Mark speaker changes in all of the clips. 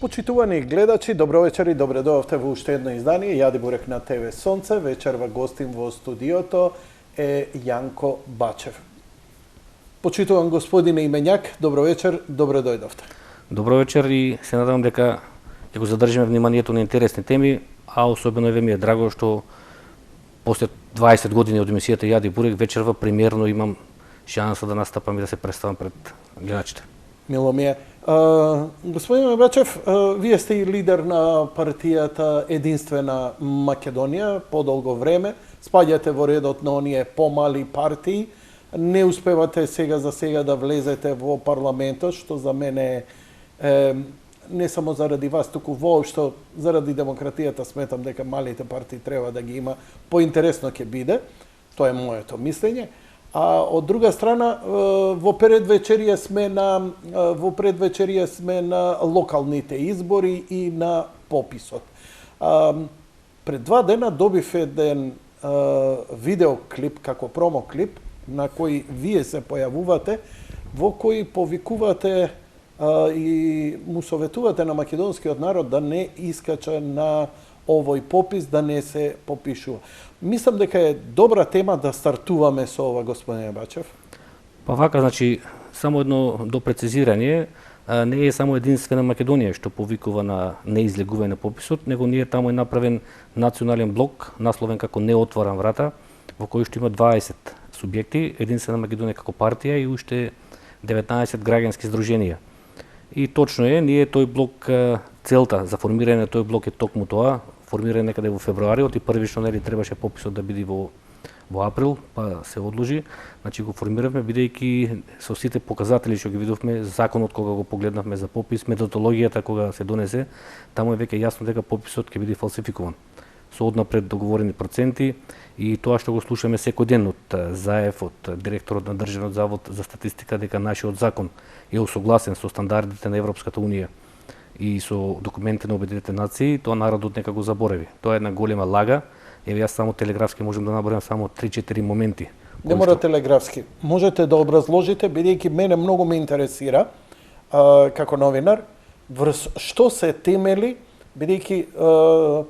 Speaker 1: Почитувани гледачи, добро вечер и добре дојавте во уште едно издание. Јади Бурек на ТВ Сонце. Вечерва гостин во студиото е Јанко Бачев. Почитуван господине Именјак, добро вечер, добре дојдовте.
Speaker 2: Добро вечер и се надевам дека ќе го задржиме вниманието на интересни теми, а особено ми е драго што после 20 години од емисијата Јади Бурек вечерва премиерно имам шанса да настапам и да се представам пред гледачите.
Speaker 1: Мило ми е. Господин Бачев, вие сте и лидер на партијата Единствена Македонија подолго време. Спаѓате во редот на оние помали партии. Не успевате сега за сега да влезете во парламентот, што за мене не само заради вас, туку воопшто заради демократијата сметам дека малите партии треба да ги има, поинтересно ќе биде. Тоа е моето мислење. А од друга страна, во предвечерие сме на локалните избори и на пописот. Пред 2 дена добив еден видеоклип како промоклип на кој вие се појавувате, во кој повикувате и му советувате на македонскиот народ да не искача на овој попис, да не се попишува. Мислам дека е добра тема да стартуваме со ова, господине Бачев.
Speaker 2: Па вака, значи, само едно допрецизирање, не е само Единствена Македонија што повикува на неизлегување на пописот, него ние таму е направен национален блок, насловен како Не отворам врата, во кој што има 20 субјекти, Единствена Македонија како партија и уште 19 граѓански здруженија. И точно е, ние тој блок, целта за формирање на тој блок е токму тоа, формирање некаде во февруариот и првично нели требаше пописот да биде во април, па се одложи. Значи го формиравме бидејќи со сите показатели што ги видовме, законот кога го погледнавме за попис, методологијата кога се донесе, таму е веќе јасно дека пописот ќе биде фалсификуван со однапред договорени проценти и тоа што го слушаме секој ден од Заев, од директорот на Државниот завод за статистика, дека нашиот закон е усогласен со стандардите на Европската унија и со документите на Обединетите нации, тоа народот нека го заборави. Тоа е една голема лага. Еве јас само телеграфски можам да набројам само 3-4 моменти.
Speaker 1: Не мора телеграфски. Можете да образложите, бидејќи мене многу ме интересира како новинар, врз што се темели, бидејќи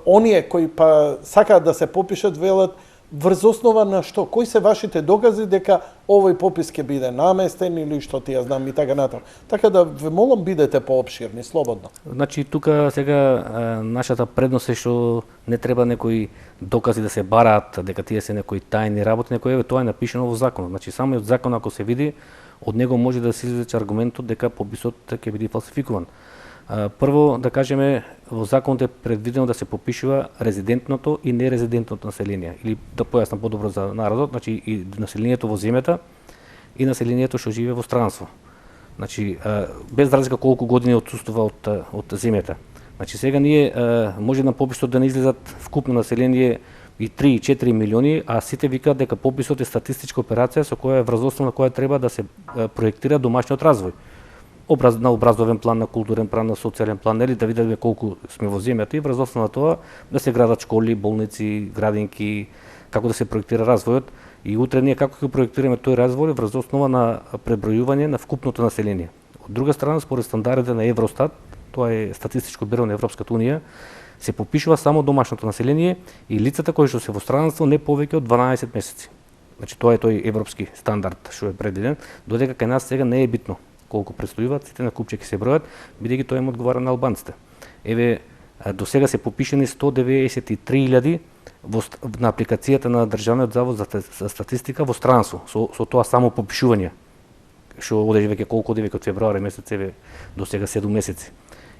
Speaker 1: оние кои па сакаат да се попишат велат врз основа на што? Кои се вашите докази дека овој попис ќе биде наместен или што ти ја знам и така натаму. Така да ве молам бидете поопширни, слободно.
Speaker 2: Значи тука сега нашата предност е што не треба некои докази да се бараат дека тие се некои тајни работи, некој тоа е напишано во законот. Значи самиот закон ако се види, од него може да се извлече аргументот дека пописот ќе биде фалсификуван. Прво да кажеме, во законот е предвидено да се попишува резидентното и нерезидентното население. Или да појаснам подобро за народот, значи и населението во земјата и населението што живее во странство. Значи без разлика колку години отсуствува од земјата. Значи сега ние може на пописот да не излезат вкупно население и 3-4 милиони, а сите викаат дека пописот е статистичка операција со која врз основа на која треба да се проектира домашниот развој. На образовен план, на културен план, на социјален план, нели да видиме колку сме во земјата и врз основа на тоа да се градат школи, болници, градинки, како да се проектира развојот и утре ние како ќе проектираме тој развој врз основа на пребројување на вкупното население. Од друга страна, според стандардите на Евростат, тоа е статистичко биро на Европската унија, се попишува само домашното население и лицата кои што се во странство не повеќе од 12 месеци. Значи тоа е тој европски стандард што е предвиден, додека кај нас сега не е битно колку престојуваат, сите на купче ќе се бројат, бидејќи тоа им одговара на албанците. Еве, до сега се попишени 193.000 на апликацијата на Државниот завод за статистика во странство, со тоа само попишување, што одеше веќе колку оде веќе од февруари месец, еве, до сега 7 месеци.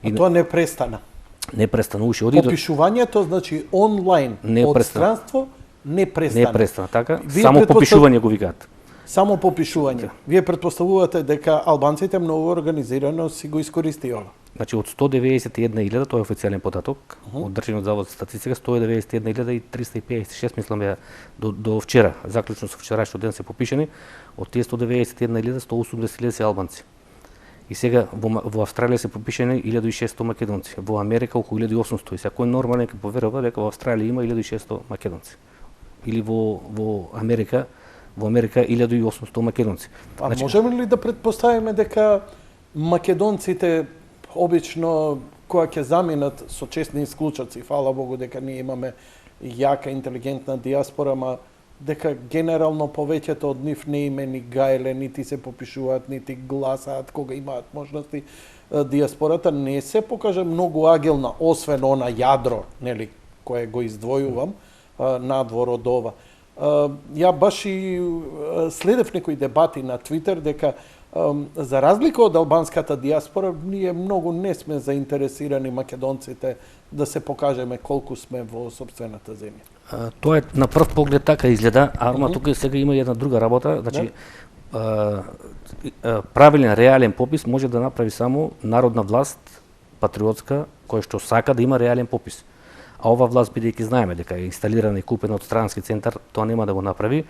Speaker 1: И тоа не престана?
Speaker 2: Не престана, уште
Speaker 1: оди. Попишувањето, значи, онлайн, од странство, не престана?
Speaker 2: Не престана, така, само попишување го викаат.
Speaker 1: Само попишување. Вие претпоставувате дека албанците многу организирано си го искористија.
Speaker 2: Значи од 191.000, тоа е официјален податок, од Државниот завод за статистика, 191.356 мислам до вчера, заклучно со вчерашниот ден се попишани, од тие 191.000, 180.000 се албанци. И сега во Австралија се попишани 1600 македонци, во Америка околу 1800, и секој нормален ќе поверува дека во Австралија има 1600 македонци. Или во Америка 1800 македонци.
Speaker 1: А можеме ли да претпоставиме дека македонците обично кога ќе заминат со честни исклучоци, фала Богу дека ние имаме јака интелигентна диаспора, ма дека генерално повеќето од нив не име ни гаеле, нити се попишуваат, нити гласаат кога имаат можности. Диаспората не се покажа многу агилна, освен она јадро, нели, кое го издвојувам надвор од ова. Ја баш и следев некои дебати на Твитер дека за разлика од албанската диаспора, ние многу не сме заинтересирани македонците да се покажеме колку сме во сопствената земја.
Speaker 2: Тоа е на прв поглед така изгледа, ама тука сега има една друга работа, значи правилен реален попис може да направи само народна власт, патриотска, која што сака да има реален попис. А ова власт, бидејќи знаеме дека е инсталирана и купена од странски центар, тоа нема да го направи.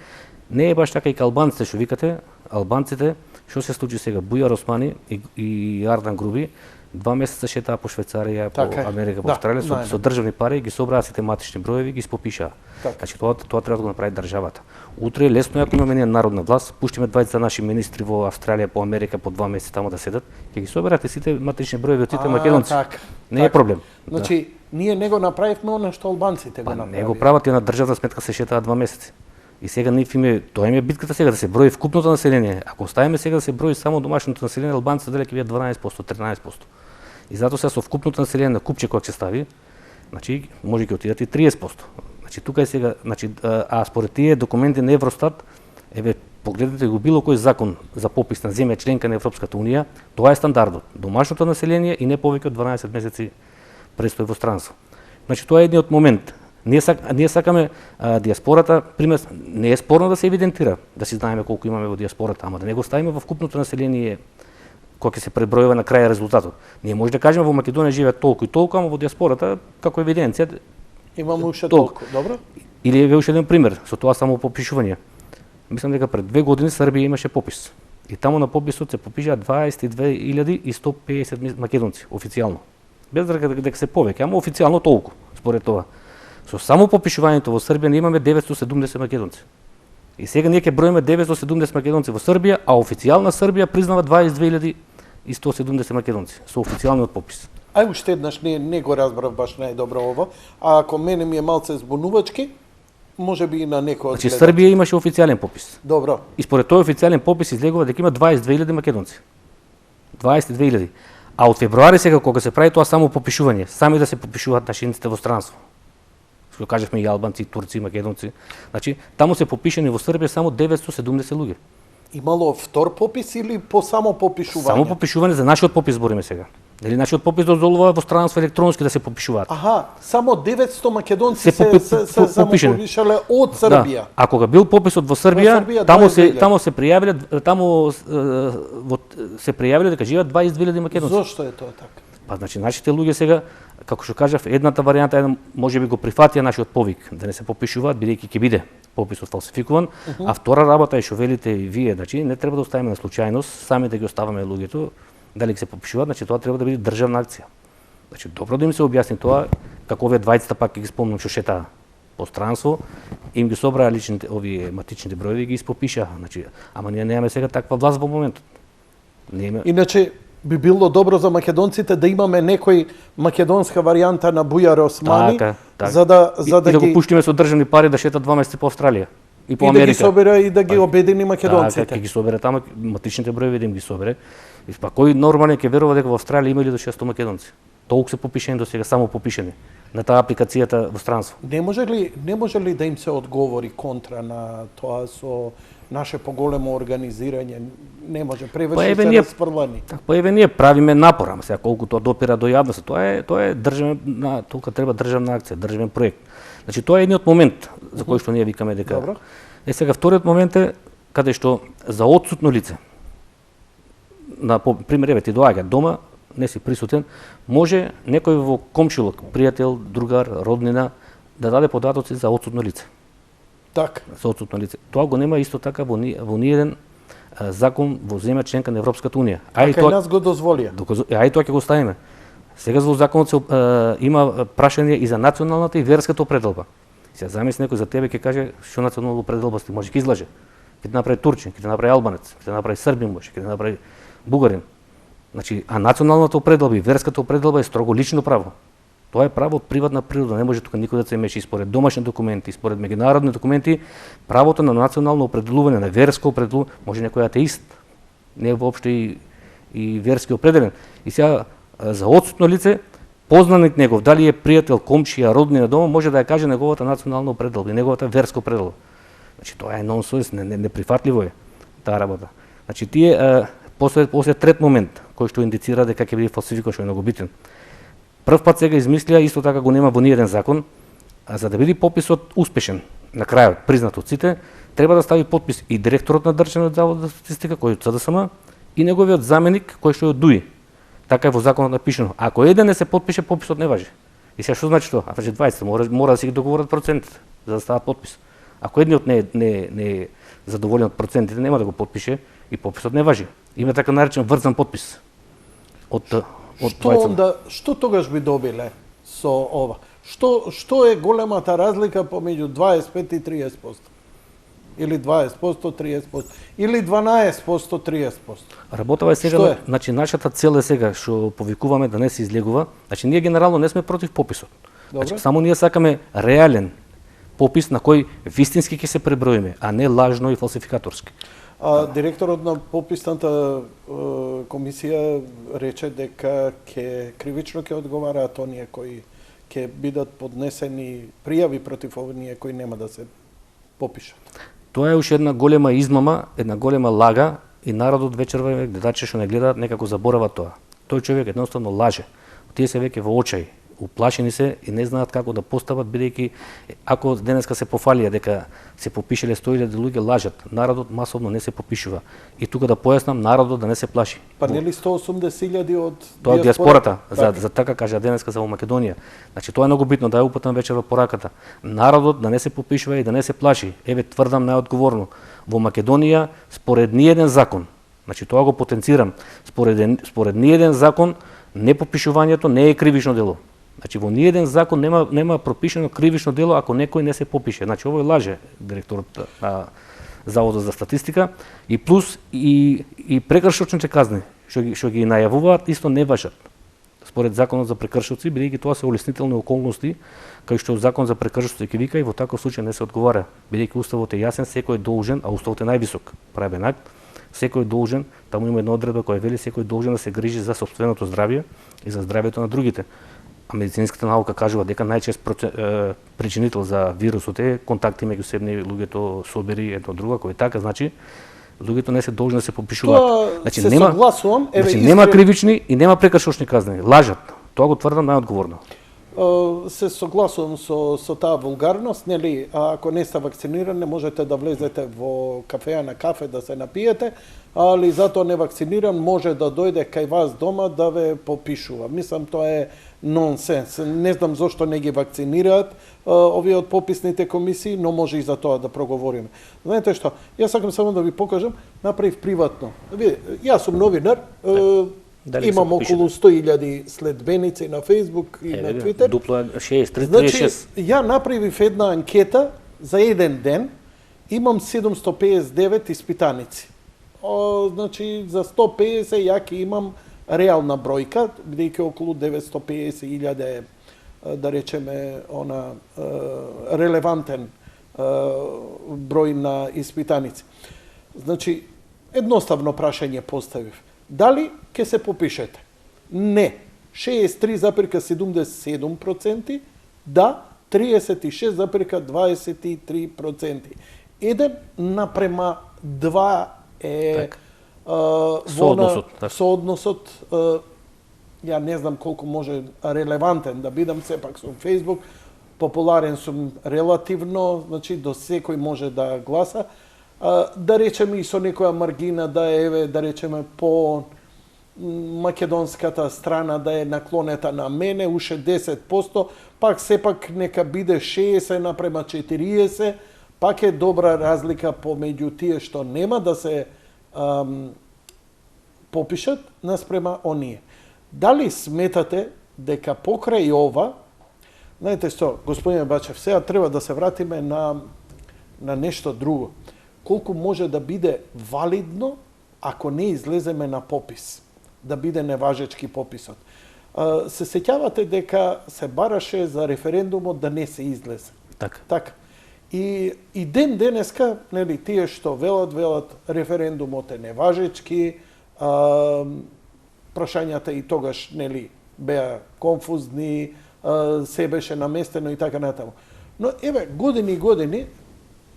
Speaker 2: Не е баш така и ка албанците што викате. Албанците, што се случи сега, Бујар Османи и Ардан Груби, 2 месеца шетаа по Швајцарија, по Америка, по Австралија, со државни пари, ги собраа сите матични броеви, ги спопишаа. Значи тоа треба да го направи државата. Утре лесно ако имаме ние народна власт, пуштиме 20 наши министри во Австралија, по Америка, по 2 месеца таму да седат, ќе ги соберате сите матични броеви од сите македонци. Не е проблем.
Speaker 1: Значи, ние не го направивме она што албанците го направи.
Speaker 2: Не го прават и на државна сметка се шетаа 2 месеци. И сега тоа им е битката сега да се брои вкупното население. Ако оставиме сега да се брои само домашното население, албанците далеќе бидат 12%, 13%. И затоа сега со вкупното население на купче кога ќе стави, значи може ќе отидат и 30%. Значи тука е сега, значи според тие документи на Евростат, погледнете го било кој закон за попис на земја членка на Европската унија, тоа е стандардот. Домашното население и не повеќе од 12 месеци престој во странство. Значи тоа е едниот момент. Ние сакаме диаспората, пример, не е спорно да се евидентира, да си знаеме колку имаме во диаспората, ама да не го ставиме во вкупното население кога ќе се пребројува на крај резултатот. Ние може да кажеме во Македонија живеат толку и толку, ама во диаспората како евиденција
Speaker 1: имаме уште толку, добро?
Speaker 2: Или е уште еден пример со тоа само попишување. Мислам дека пред 2 години Србија имаше попис. И таму на пописот се попишаа 22.150 македонци официјално. Без дека се повеќе, ама официјално толку, според тоа. Со само попишувањето во Србија ние имаме 970 македонци. И сега ние ќе броиме 970 македонци во Србија, а официјална Србија признава 22.170 македонци со официјалниот попис.
Speaker 1: Ај уште еднаш не го разбрав баш најдобро ова, а ако мене ми е малце збунувачки, може би и на некој од
Speaker 2: Значи Србија имаше официјален попис.
Speaker 1: Добро.
Speaker 2: И според тој официјален попис излегува дека има 22.000 македонци. 22.000. А од февруари сега кога се прави тоа само попишување, сами да се попишуваат нашините во странство. Што кажавме и албанци, и турци, и македонци. Значи таму се попишани во Србија само 970 луѓе.
Speaker 1: Имало втор попис или по само попишување?
Speaker 2: Само попишување за нашиот попис збориме сега. Дали нашиот попис дозволува во странство електронски да се попишуваат?
Speaker 1: Аха, само 900 македонци се само попишале од Србија.
Speaker 2: Да. А кога бил пописот во Србија, таму се пријавиле дека живеат 22.000 македонци.
Speaker 1: Зошто е тоа така?
Speaker 2: Па значи нашите луѓе сега, како што кажав, едната варијанта е можеби го прифатија нашиот повик да не се попишуваат бидејќи ќе биде пописот фалсификуван, а втора работа е што велите и вие, значи не треба да оставиме на случајност, сами да ги оставаме луѓето дали ќе се попишуваат, значи тоа треба да биде државна акција. Значи добро да им се објасни тоа, како овие двајцата пак ќе ги спомнам што шетаа по странство, им ги собраа личните овие матичните броеви и ги испопишаа, значи ама ние немаме сега таква власт во моментот.
Speaker 1: Иначе би било добро за македонците да имаме некој македонска варијанта на Бујар Османи, за да
Speaker 2: да го пуштиме со државни пари да шетат 2 месеци по Австралија и по Америка.
Speaker 1: И да ги собере и да ги обедини македонците.
Speaker 2: Така, ќе ги собере таму матичните броеви да им ги собере. И па кој нормален ќе верува дека во Австралија има или до 600 македонци? Толку се попишени до сега, само попишени на таа апликацијата во странство.
Speaker 1: Не може ли да им се одговори контра на тоа со наше поголемо организирање? Не може, превеќе се распрлани.
Speaker 2: Па еве ние правиме напор, ама сега колку тоа допира до јавност, тоа е државна, тука треба државна акција, државен проект. Значи тоа е едниот момент за кој што ние викаме дека.
Speaker 1: Добро.
Speaker 2: Сега вториот момент е каде што за отсутно лице, на пример еве ти доаѓа дома, не си присутен, може некој во комшилок, пријател, другар, роднина да даде податоци за отсутно лице.
Speaker 1: Така.
Speaker 2: За отсутно лице. Тоа го нема исто така во ниеден закон во земја членка на Европската унија.
Speaker 1: Така и нас го дозволија.
Speaker 2: Ај тоа ќе го ставиме. Сега во законот има прашање и за националната и верската определба. Сега замисли некој за тебе ќе каже што национална определба сте, може ќе излаже. Ќе те направи турчин, ќе те направи албанец, ќе те направи србин, може ќе те направи бугарин. Значи, а националната определба и верската определба е строго лично право. Тоа е право од приватна природа, не може тука никој да се меши според домашни документи, според меѓународни документи, правото на национално определување, на верско определување, може некој атеист, не е воопшто и верски определен. И сега за отсутно лице, познаник негов, дали е пријател, комшија, родни на дома, може да ја каже неговата национална определба, неговата верска определба. Значи тоа е нонсенс, неприфатливо е таа работа. Значи тие после трет момент кој што индицира дека ќе биде фалсификат, што е многу битен. Прв пат сега измислија, исто така го нема во ниеден закон, а за да биде пописот успешен, на крајот признат од сите, треба да стави подпис и директорот на Државниот завод за статистика, кој е од СДСМ, и неговиот заменик, кој што е од ДУИ. Така е во законот напишано. Ако еден не се подпише, пописот не важи. И сега што значи тоа? А значи 20, мора да си ги договорат процентите за да стават подпис. Ако едниот не е задоволен од процентите, нема да го подпише и пописот не важи. Има така наречен врзан подпис.
Speaker 1: Што тогаш би добиле со ова? Што е големата разлика помеѓу 25 и 30%? Или 20%, 30%, или 12%, 30%?
Speaker 2: Работава е сега, значи нашата цел е сега што повикуваме да не се излегува. Значи ние генерално не сме против пописот. Значи, само ние сакаме реален попис на кој вистински ќе се преброиме, а не лажно и фалсификаторски.
Speaker 1: Директорот на пописната комисија рече дека кривично ќе одговараат оние кои ќе бидат поднесени пријави против оние кои нема да се попишат.
Speaker 2: Тоа е уште една голема измама, една голема лага и народот вечерва гледачи што не гледаат некако заборават тоа. Тој човек едноставно лаже. Тие се веќе во очај, уплашени се и не знаат како да постават, бидејќи ако денеска се пофалија дека се попишеле 100.000 луѓе, лажат. Народот масовно не се попишува. И тука да појаснам, народот да не се плаши.
Speaker 1: Па нели 180.000 од
Speaker 2: тоа диаспората, за така кажа денеска за во Македонија. Значи тоа е многу битно да ја упатам вечер во пораката. Народот да не се попишува и да не се плаши. Еве тврдам најодговорно, во Македонија според ниеден закон, значи тоа го потенцирам, според ниеден закон непопишувањето не е кривично дело. Значи во ниеден закон нема пропишено кривично дело ако некој не се попише. Значи овој лаже директорот на Заводот за статистика и плюс и прекршочните казни што ги најавуваат исто не важат. Според законот за прекршоци, бидејќи тоа се улеснителни околности, кај што закон за прекршоци ќе вика и во таков случај не се одговара, бидејќи уставот е јасен, секој е должен, а уставот е највисок правен акт, секој е должен, таму има една одредба која вели секој е должен да се грижи за сопственото здравје и за здравјето на другите. А медицинската наука кажува дека најчест причинител за вирусот е контакти меѓусебни, луѓето собери едно друго, кој е така, значи луѓето не се должни да се попишуваат. Значи
Speaker 1: се согласувам,
Speaker 2: нема кривични и нема прекршочни казни, лажат. Тоа го тврдам најодговорно.
Speaker 1: Се согласувам со таа вулгарност, нели, ако не сте вакцинирани, можете да влезете во кафеја на кафе да се напиете, али затоа невакциниран може да дојде кај вас дома да ве попишува. Мислам, тоа е нонсенс. Не знам зошто не ги вакцинираат овие од пописните комисии, но може и за тоа да проговориме. Знаете што, јас сакам само да ви покажам, направив приватно. Јас сум новинар, имам околу 100.000 следбеници на Facebook и на Twitter.
Speaker 2: Дупло 6, 36.
Speaker 1: Значи, ја направив една анкета за еден ден, имам 759 испитаници. Значи, за 150 ја ќе имам реална бројка, бидејќи околу 950.000 е, да речеме, релевантен број на испитаници. Значи, едноставно прашање поставив. Дали ќе се попишете? Не. 63,77%, да, 36,23%. 1:2 е соодносот. Ја не знам колку може релевантен да бидам, сепак сум Facebook, популарен сум релативно, значи до секој може да гласа. Да речеме и со некоја маргина да е, да речеме, по македонската страна да е наклонета на мене, уште 10%, пак сепак нека биде 60:40, пак е добра разлика помеѓу тие што нема да се попишат наспрема оние. Дали сметате дека покрај ова, знаете што, господине Бачев, сега треба да се вратиме на нешто друго. Колку може да биде валидно ако не излеземе на попис? да биде неважечки пописот. Се сеќавате дека се бараше за референдумот да не се излезе.
Speaker 2: Така.
Speaker 1: И ден денеска, нели, тие што велат референдумот е неважечки, прашањата и тогаш, нели, беа конфузни, се беше наместено и така натаму. Но еве, години,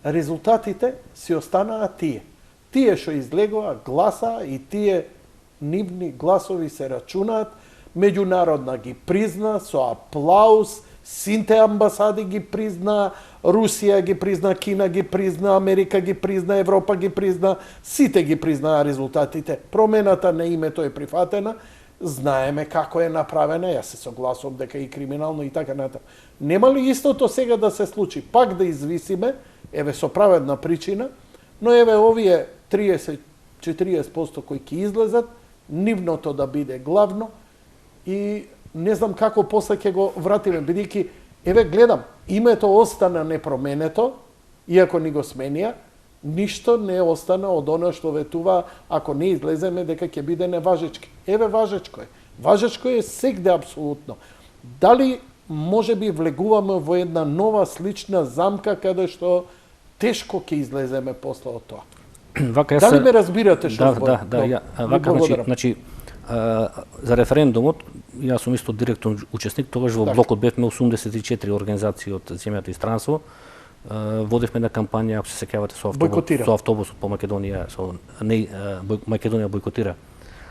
Speaker 1: резултатите си останаа тие. Тие што излегоа, гласа и тие нивни гласови се рачунаат, меѓународна ги призна со аплауз, синте амбасади ги призна, Русија ги призна, Кина ги призна, Америка ги призна, Европа ги призна, сите ги признаа резултатите. Промената на името е прифатена, знаеме како е направена, јас се согласувам дека и криминално и така натаму. Нема ли истото сега да се случи? Пак да извисиме, еве со праведна причина, но еве овие 30-40% кои ќе излезат, нивното да биде главно и не знам како после ќе го вратиме, бидејќи еве гледам, името остана непроменето, иако ни го сменија, ништо не остана од она што ветува, ако не излеземе дека ќе биде неважечки. Еве важечко е. Важечко е сегде апсолутно. Дали можеби влегуваме во една нова слична замка каде што тешко ќе излеземе после од тоа? Дали ме разбирате што зборам?
Speaker 2: Да, вака, значи, за референдумот, јас сум исто директор учесник, тогаш во блокот бевме 84 организации од земјата и странство. Водевме на кампања, ако се сеќавате, со автобусот по Македонија, Македонија бойкотира.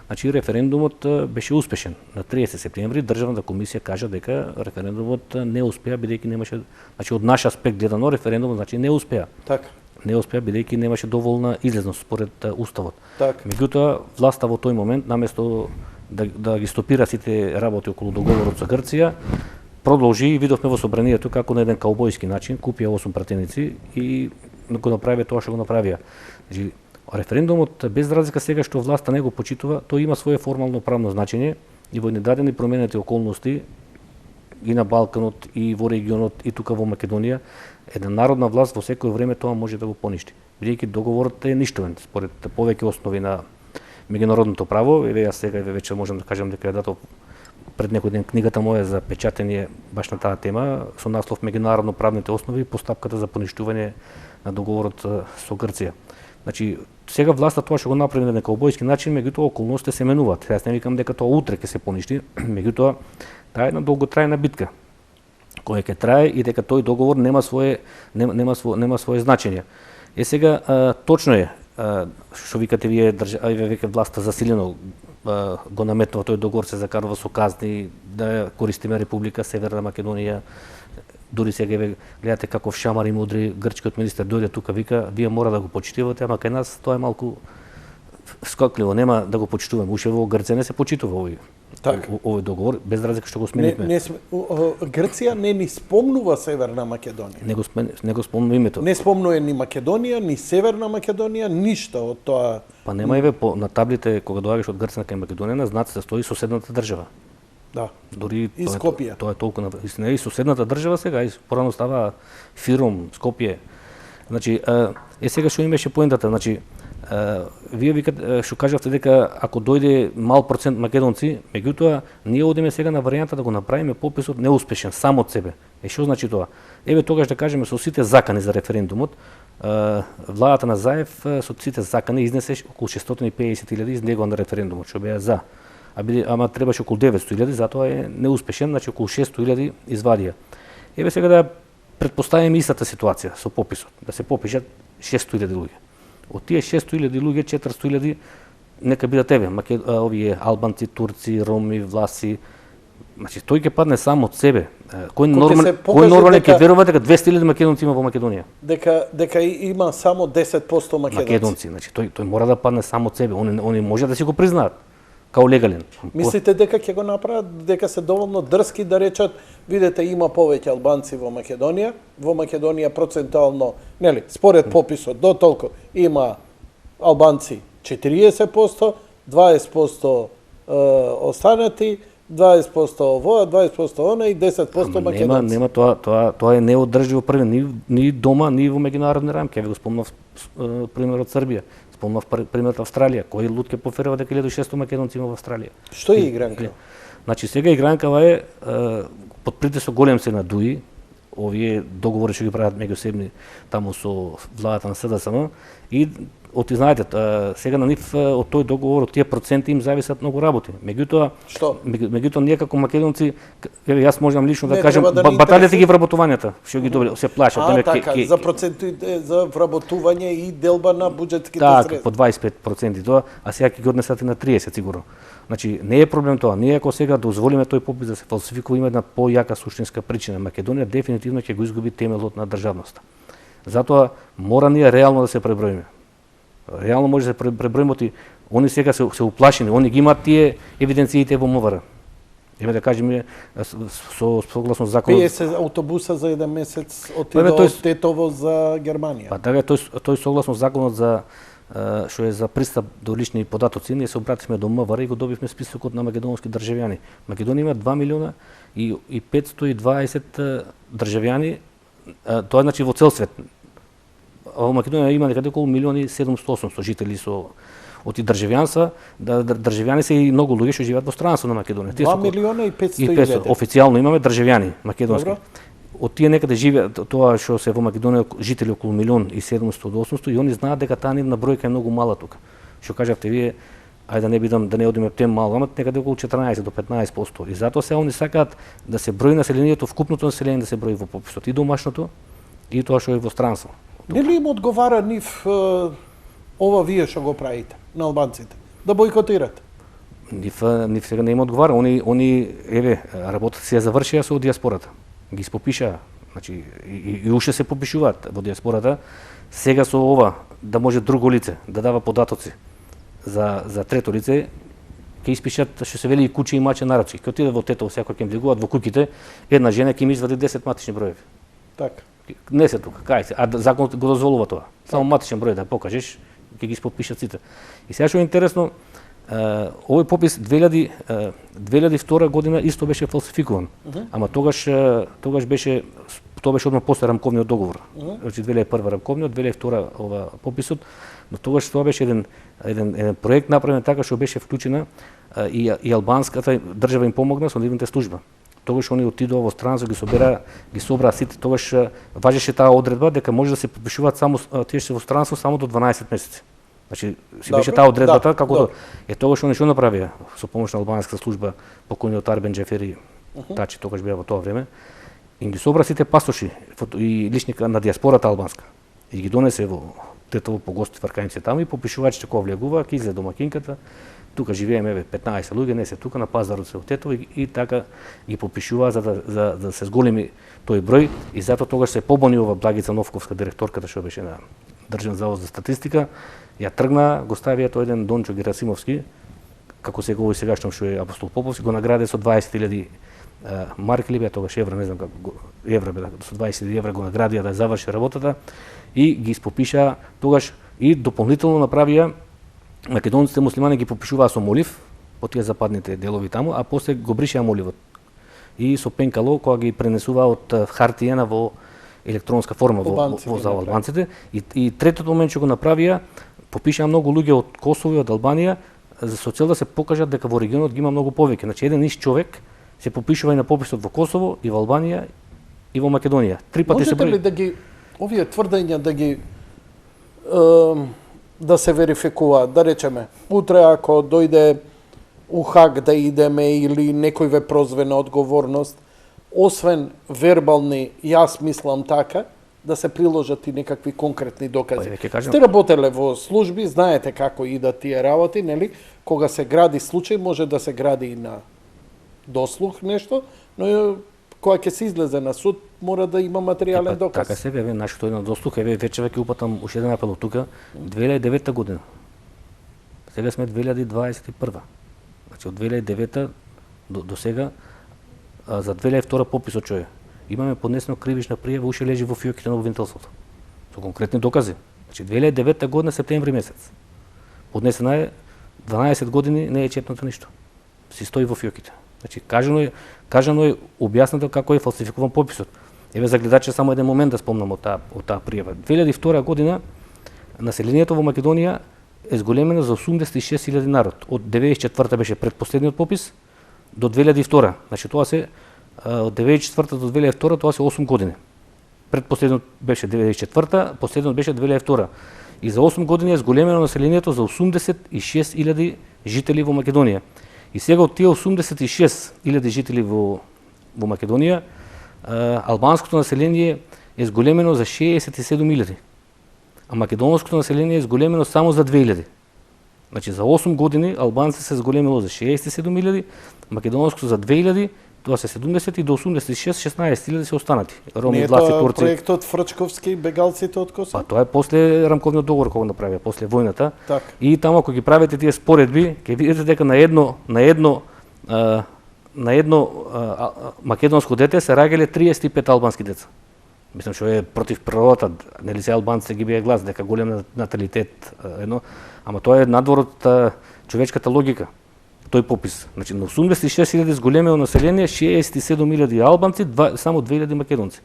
Speaker 2: Значи референдумот беше успешен. На 30 септември државната комисија кажа дека референдумот не успеа бидејќи немаше, значи од наш аспект гледано референдумот значи не успеа.
Speaker 1: Така.
Speaker 2: Не успеа бидејќи немаше доволна излезност според уставот.
Speaker 1: Так.
Speaker 2: Меѓутоа власта во тој момент наместо да ги стопира сите работи околу договорот со Грција, продолжи и видовме во собранието како на еден каубојски начин купија 8 пратеници и го направија тоа што го направија. Значи референдумот без разлика сега што власта не го почитува, тој има свое формално правно значење и во недадени променети околности и на Балканот и во регионот и тука во Македонија, една народна власт во секој време тоа може да го поништи. Бидејќи договорот е ништовен според повеќе основи на меѓународното право, еве јас сега веќе можам да кажам дека е дато пред некој ден книгата моја за печатење баш на таа тема со наслов Меѓународно правните основи, постапката за поништување на договорот со Грција. Значи сега власта тоа што го направи на каубојски начин, меѓутоа околностите се менуваат. Јас не викам дека тоа утре ќе се поништи, меѓутоа таа е една долготрајна битка која ќе трае и дека тој договор нема свое значење. Сега точно е што викате вие веќе власта засилено го наметнува тој договор, се закарува со казни да користиме Република Северна Македонија. Дури сега гледате каков шамар им удри грчкиот министер, дојде тука вика вие мора да го почитувате, ама кај нас тоа е малку скокливо, нема да го почитуваме. Уште во Грција не се почитува овој договор, без разлика што го сменивме.
Speaker 1: Грција не ни спомнува Северна Македонија.
Speaker 2: Не го спомнува името.
Speaker 1: Не спомнува ни Македонија, ни Северна Македонија, ништо од тоа.
Speaker 2: Па нема еве на таблите кога доаѓаш од Грција кај Македонија, на знаците стои соседната држава.
Speaker 1: Да.
Speaker 2: Дури
Speaker 1: и Скопје.
Speaker 2: Тоа е толку на истина и соседната држава сега, и порано става Фиром, Скопје. Значи сега што имаше поентата, значи вие викате што кажавте дека ако дојде мал процент македонци, меѓутоа ние одиме сега на варијанта да го направиме пописот неуспешен сам од себе. Што значи тоа? Еве тогаш да кажеме со сите закани за референдумот, владата на Заев со сите закани изнесе околу 650.000 излегува на референдумот што беа за. Ама требаше околу 900.000, затоа е неуспешен, значи околу 600.000 извадија. Еве сега да претпоставиме истата ситуација со пописот, да се попишат 600.000 луѓе. Од тие 600.000 луѓе, 400.000 нека бидат овие албанци, турци, роми, власи. Значи тој ќе падне сам од себе. Кој нормален ќе верува дека 200.000 македонци има во Македонија?
Speaker 1: Дека има само 10%
Speaker 2: македонци. Значи тој мора да падне сам од себе. Они може да си го признаат као легален.
Speaker 1: Мислите дека ќе го направат, дека се доволно дрски да речат, видете има повеќе албанци во Македонија, процентуално, нели, според пописот до толку има албанци 40%, 20% останати, 20% овоа, 20% она и 10% македонци.
Speaker 2: Нема тоа е неодржливо првен ни дома, ни во меѓународни рамки. Ја ви го спомнав примерот Србија. спомнав примерот Австралија, кој луѓе поферува дека 1600 македонци има во Австралија.
Speaker 1: Што е игранка?
Speaker 2: Значи сега игранкава е под притисок голем се на ДУИ, овие договори што ги прават меѓусебни таму со владата на СДСМ и знаете, сега на нив од тој договор, од тие проценти им зависат многу работи. Меѓутоа ние како македонци, јас можам лично да кажам, баталите ги вработувањата, што ги добили, се плашат.
Speaker 1: Така, за процентите за вработување и делба на буџетските
Speaker 2: Така,
Speaker 1: средства.
Speaker 2: по 25% тоа, а сега ќе ги однесат на 30 сигурно. Значи, не е проблем тоа. Ние ако сега дозволиме тој попис да се фалсификува, има една појака суштинска причина. Македонија дефинитивно ќе го изгуби темелот на државноста. Затоа мора ние реално да се преброиме. Реално може да се преброиме, они сега се уплашени, они ги имаат тие евиденциите во МВР. Еме да кажеме согласно законот.
Speaker 1: 50 автобуса за еден месец од Тетово за Германија.
Speaker 2: Па така тој согласно законот за што е за пристап до лични податоци, ние се обративме до МВР и го добивме списокот на македонски државјани. Македонија има 2 милиона и 520 државјани, тоа значи во цел свет. Во Македонија има некаде околу 1.700.000 жители со од државјанства, државјани се и многу луѓе што живеат во странство на Македонија.
Speaker 1: 2 милиона и 500.
Speaker 2: Официјално имаме државјани македонски. Од тие некаде живеат тоа што се во Македонија жители околу 1.700.000 до 800.000 и они знаат дека таа нивна бројка е многу мала тука. Што кажавте вие, ајде да не бидам да не одиме тем мало, ама некаде околу 14 до 15%. И затоа се они сакаат да се брои населението, вкупното население да се брои во пописот и домашното и тоа што е во странство.
Speaker 1: Нели им одговара нив ова вие што го правите на албанците? Да бојкотирате?
Speaker 2: Нив сега не им одговара. Они еве работата си ја завршија со диаспората. Ги испопишаа, значи и уште се попишуваат во диаспората. Сега со ова да може друго лице да дава податоци за трето лице, ќе испишат што се вели и куче и маче нарачи. Ќе отиде во Тетово секој ќе им влегуваат во куќите, една жена ќе им извади 10 матични броеви.
Speaker 1: Така.
Speaker 2: Не се тука, кај се, а законот го дозволува тоа. Само матичен број да покажеш, ќе ги испопишат сите. И сега што е интересно, овој попис 2002 година исто беше фалсификуван. Ама тогаш беше одма после рамковниот договор. Значи 2001 рамковниот, 2002 ова пописот, но тогаш тоа беше еден проект направен така што беше вклучена и албанската држава им помогна со нивната служба. Тогаш они отидоа во странство, ги собраа сите, тогаш важеше таа одредба дека може да се попишуваат само тие што во странство само до 12 месеци. Значи си беше таа одредбата како тогаш они што направија со помош на албанската служба покојниот Арбен Џефери, Тачи тогаш беа во тоа време, им ги собра сите пасоши и лични на диаспората албанска и ги донесе во Тетово по гости варканици таму и попишувачите кога влегуваа ќе излезе домакинката. Тука живееме 15 луѓе, не се тука на пазарот се во Тетово и така ги попишуваа за да се зголеми тој број и затоа тогаш се побуни ова Благица Новковска, директорката што беше на Државен завод за статистика, ја тргна, го ставија тој еден Дончо Герасимовски, како се говори сегашно што е Апостол Поповски, го награде со 20.000 марки ли беа тогаш евра, не знам како евра беа, со 20.000 евра го наградија да заврши работата и ги испопишаа тогаш и дополнително направија македонците муслимани ги попишуваа со молив по тие западните делови таму, а после го бришеа моливот. И со пенкало кога ги пренесуваа од хартиена во електронска форма во за албанците. И третото момент што го направија, попишаа многу луѓе од Косово и од Албанија со цел да се покажат дека во регионот ги има многу повеќе. Значи еден ист човек се попишува и на пописот во Косово и во Албанија и во Македонија. Три пати се брои.
Speaker 1: Можете ли да ги овие тврдења да ги да се верификуваат, да речеме, утре ако дојде у Хаг да идеме или некој ве прозве на одговорност, освен вербални, јас мислам така, да се приложат и некакви конкретни докази. Сте работеле во служби, знаете како идат тие работи, нели? Кога се гради случај, може да се гради и на дослух нешто, но кога ќе се излезе на суд, мора да има материјален доказ.
Speaker 2: Така сега, нашето на дослух, вече ќе упатам уште еден апел тука, 2009 година. Сега сме 2021. Значи од 2009 до сега за 2002 пописот што е. Имаме поднесено кривична пријава, уште лежи во фиоките на обвинителството. Со конкретни докази. Значи 2009 година септември месец. Поднесена е 12 години, не е чепнато ништо. Си стои во фиоките. Значи кажано е објаснато како е фалсификуван пописот. Еве за гледачите само еден момент да спомнам од таа пријава. 2002 година населението во Македонија е зголемено за 86.000 народ. Од 94-та беше предпоследниот попис до 2002. Значи тоа се од 94-та до 2002 тоа се 8 години. Предпоследниот беше 94-та, последниот беше 2002. И за 8 години е зголемено населението за 86.000 жители во Македонија. И сега од тие 86.000 жители во Македонија, албанското население е зголемено за 67.000. А македонското население е зголемено само за 2.000. Значи за 8 години албанци се зголемило за 67.000, македонското за 2.000, тоа се 70 и до 86 16.000 се останати. Роми,
Speaker 1: Не е
Speaker 2: власти,
Speaker 1: тоа
Speaker 2: турци.
Speaker 1: проектот Фрчковски, бегалците од Косово?
Speaker 2: Па тоа е после рамковниот договор кога го направија, после војната.
Speaker 1: Така.
Speaker 2: И таму ако ги правите тие споредби, ќе видите дека на едно македонско дете се раѓале 35 албански деца. Мислам што е против природата, нели се албанците ги бие глас дека голем наталитет едно, ама тоа е надвор од човечката логика. Тој попис. Значи на 86.000 зголемено население, 67.000 албанци, само 2.000 македонци.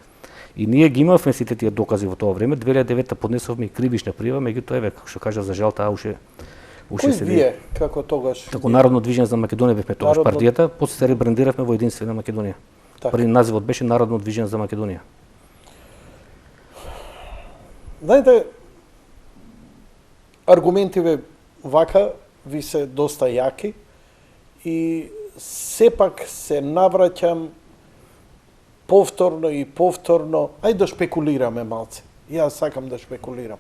Speaker 2: И ние ги имавме сите тие докази во тоа време. 2009 поднесовме и кривишна прижава, меѓутоа еве како што кажа за жал таа уште
Speaker 1: Кој
Speaker 2: се
Speaker 1: вие како тогаш?
Speaker 2: Како Народно движење за Македонија бевме тогаш партијата, после се ребрандиравме во Единствена Македонија.
Speaker 1: Така.
Speaker 2: Први називот беше Народно движење за Македонија.
Speaker 1: Знаете, аргументиве вака ви се доста јаки и сепак се навраќам повторно и повторно, ајде да шпекулираме малце. Јас сакам да шпекулирам.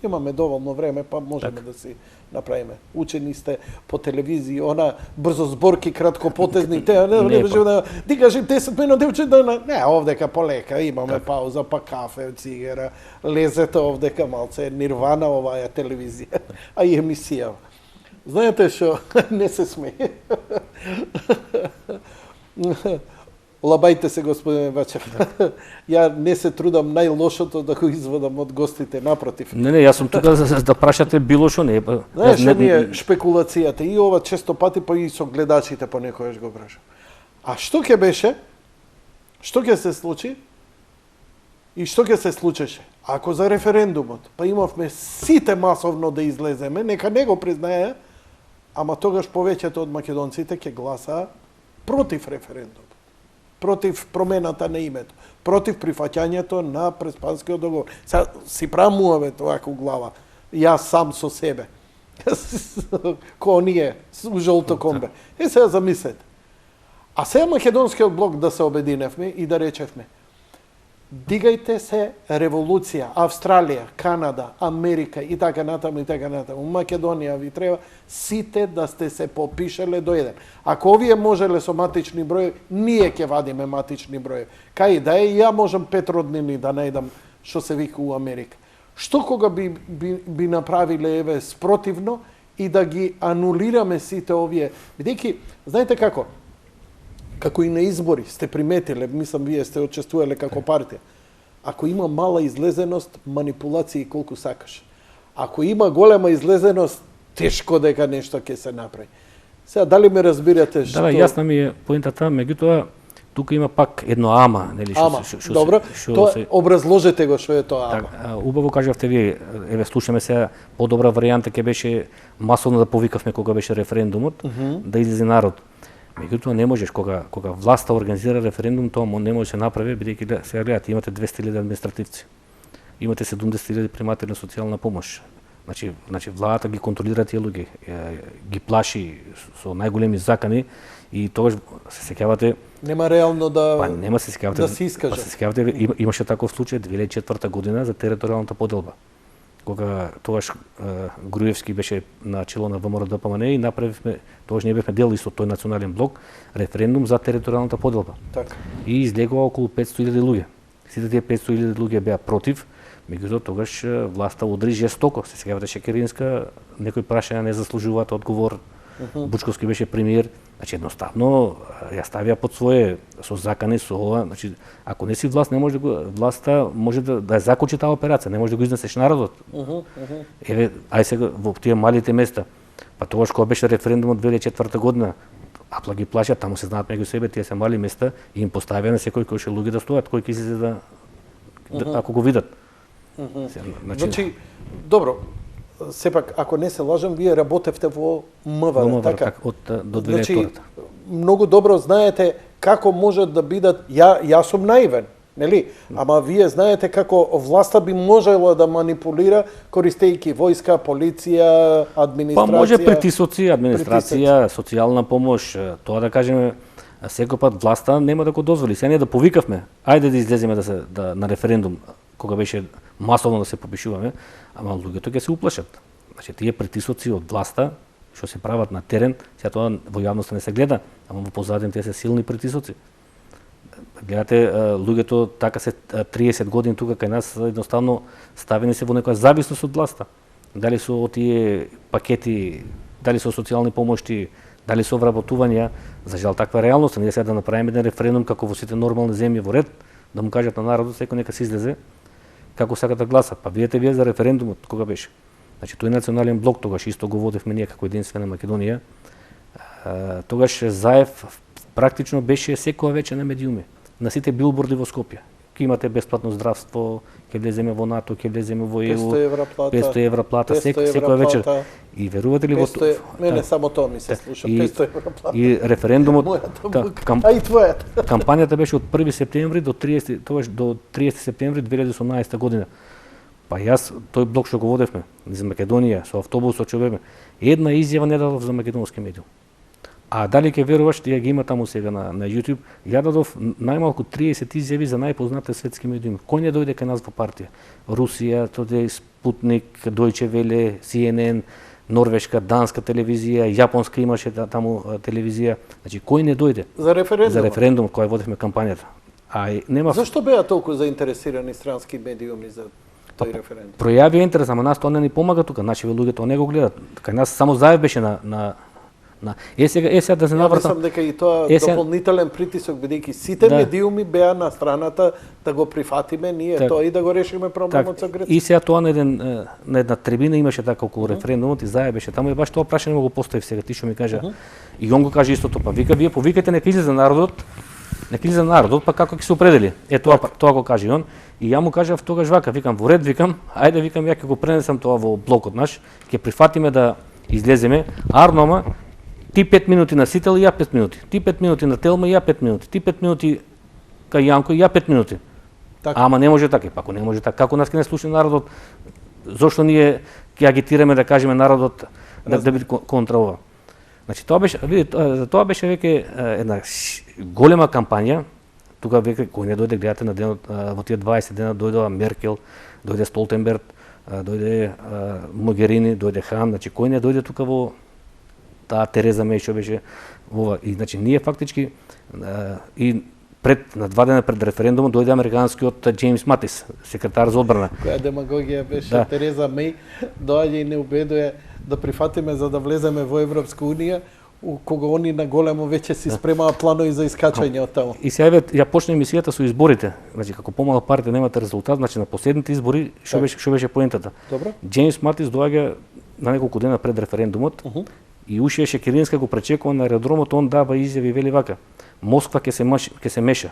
Speaker 1: Имаме доволно време, па можеме да си направиме. Учени сте по телевизија, она брзо зборки, краткопотезни, теа не беше да ти кажи 10 минути учи да не, овдека полека, имаме пауза, па кафе, цигара, лезете овдека малце, нирвана оваа телевизија, а и емисија. Знаете што, не се смее. Лабајте се, господине Бачев. Ја не се трудам најлошото да го изводам од гостите, напротив.
Speaker 2: Не, јас сум тука за да прашате било што не.
Speaker 1: Знаеш, ми е шпекулацијата и ова често пати па и со гледачите понекогаш го прашам. А што ќе беше? Што ќе се случи? И што ќе се случеше? Ако за референдумот, па имавме сите масовно да излеземе, нека не го признаеа, ама тогаш повеќето од македонците ќе гласаа против референдум, против промената на името, против прифаќањето на Преспанскиот договор. Сега си прамуваме тоа у глава, јас сам со себе, ко ние, у жолто комбе. Сега замислете. А сега македонскиот блок да се обединевме и да речевме, дигајте се револуција, Австралија, Канада, Америка и така натаму и така натаму. У Македонија ви треба сите да сте се попишеле до еден. Ако овие можеле со матични број, ние ќе вадиме матични број. Кај да е, ја можам 5 роднини да најдам што се вика у Америка. Што кога би направиле еве спротивно и да ги анулираме сите овие, бидејќи знаете како и на избори сте приметиле, мислам вие сте учествувале како партија. Ако има мала излезеност, манипулации колку сакаш. Ако има голема излезеност, тешко дека нешто ќе се направи. Сега дали ме разбирате што?
Speaker 2: Да, јасна ми е поентата, меѓутоа тука има пак едно ама, нели
Speaker 1: што добро, тоа образложете го што е тоа ама.
Speaker 2: Так, убаво кажавте вие, еве слушаме сега подобра варијанта ќе беше масовно да повикавме кога беше референдумот, да излезе народ. Меѓутоа не можеш кога власта организира референдум, тоа не може да се направи бидејќи сега гледате имате 200.000 административци. Имате 70.000 приматели на социјална помош. Значи владата ги контролира тие луѓе, ги плаши со најголеми закани и тогаш се сеќавате
Speaker 1: нема реално да
Speaker 2: нема се сеќавате
Speaker 1: да се искаже.
Speaker 2: Се сеќавате имаше таков случај 2004 година за територијалната поделба. Кога тогаш Груевски беше на чело на ВМРО-ДПМН и направивме, тогаш ние бевме дел исто тој национален блок, референдум за територијалната поделба.
Speaker 1: Така.
Speaker 2: И излегува околу 500.000 луѓе. Сите тие 500.000 луѓе беа против, меѓутоа тогаш власта удри жестоко. Се сеќавате Шекеринска, некои прашања не заслужуваат одговор. Бучковски беше премиер, значи едноставно ја ставија под свое со закани со ова, значи ако не си власт не може власта може да ја закочи таа операција, не може да го изнесеш народот. Еве, ај сега во тие малите места. Па тогаш кога беше референдумот 2004 година, апла ги плашат, таму се знаат меѓу себе, тие се мали места и им поставија на секој кој ше луѓе да стојат, кој ќе излезе ако го видат.
Speaker 1: Значи, добро, сепак, ако не се лажам, вие работевте во МВР, така?
Speaker 2: од до 2002.
Speaker 1: Многу добро знаете како можат да бидат, јас сум наивен, нели? Ама вие знаете како власта би можела да манипулира користејќи војска, полиција, администрација.
Speaker 2: Па може притисоци, администрација, социјална помош, тоа да кажеме, секој пат власта нема да го дозволи. Сега ние да повикавме, ајде да излеземе на референдум, кога беше масовно да се попишуваме, ама луѓето ќе се уплашат. Значи тие притисоци од власта што се прават на терен, сега тоа во јавноста не се гледа, ама во позадин тие се силни притисоци. Гледате, луѓето така се 30 години тука кај нас едноставно ставени се во некоја зависност од власта. Дали со тие пакети, дали со социјални помошти, дали со вработувања, за жал таква реалност, ние сега да направиме еден референдум како во сите нормални земји во ред, да му кажат на народот секој нека се излезе како сака да гласа. Па видете вие за референдумот кога беше. Значи тој национален блок тогаш исто го водевме ние како единствена Македонија. Тогаш Заев практично беше секоја вечер на медиуми, на сите билборди во Скопје. Ке имате бесплатно здравство, ке влеземе во НАТО, ке влеземе во ЕУ, 500 евра плата, секоја вечер. И верувате ли во тоа?
Speaker 1: Мене само тоа ми се слуша, 500 евра плата.
Speaker 2: И референдумот,
Speaker 1: а и твојата.
Speaker 2: Кампањата беше од 1 септември до 30 септември 2018 година. Па јас тој блок што го водевме за Македонија со автобусот што беме, една изјава не дадов за македонски медиум. А дали ќе веруваш, тие ги има таму сега на YouTube, ја дадов најмалку 30 изјави за најпознати светски медиуми. Кој не дојде кај нас во партија? Русија, тоде Спутник, Deutsche Welle, CNN, норвешка, данска телевизија, јапонска имаше таму телевизија. Значи кој не дојде?
Speaker 1: За референдум.
Speaker 2: За референдум кој водевме кампањата. А нема.
Speaker 1: Зашто беа толку заинтересирани странски медиуми за тој референдум?
Speaker 2: Пројави интерес, ама нас тоа не ни помага тука, нашите луѓе тоа не го гледат. Кај нас само Заев беше на сега да се навртам.
Speaker 1: Мислам дека и тоа дополнителен притисок, бидејќи сите медиуми беа на страната да го прифатиме ние тоа и да го решиме проблемот со Грција.
Speaker 2: И сега тоа на една трибина имаше така околу референдумот и Заев беше таму и баш тоа прашање го поставив сега ти што ми кажа. И он го каже истото, па вика вие повикате нека излезе народот, па како ќе се определи. Тоа го каже он. И ја му кажав тогаш вака, викам во ред, ајде викам ја ќе го пренесам тоа во блокот наш, ќе прифатиме да излеземе, арнома ти 5 минути на Сител и ја 5 минути. Ти 5 минути на Телма и ја 5 минути. Ти 5 минути кај Јанко и ја 5 минути. Така. Ама не може така. Ако не може така, како нас ќе не слуша народот, зошто ние ќе агитираме да кажеме народот да биде контра ова. Значи тоа беше, видите, тоа беше веќе една голема кампања. Тука веќе кој не дојде, гледате на денот, во тие 20 дена дојдоа Меркел, дојде Столтенберг, дојде Могерини, дојде Хан, значи кој не дојде тука во таа Тереза Меј што беше ова. И значи ние фактички и на 2 дена пред референдумот дојде американскиот Джеймс Матис, секретар за одбрана.
Speaker 1: Која демагогија беше Тереза Меј, доаѓа и не убедува да прифатиме за да влеземе во Европска унија, кога они на големо веќе си спремаа планови за искачање од таму.
Speaker 2: И сега ја почне емисијата со изборите. Значи како помала партија немате резултат, значи на последните избори што беше поентата.
Speaker 1: Добро.
Speaker 2: Джеймс Матис доаѓа на неколку дена пред референдумот. И Ушија Шекеринска го пречекува на аеродромот, он дава изјави вели вака: Москва ќе се меша.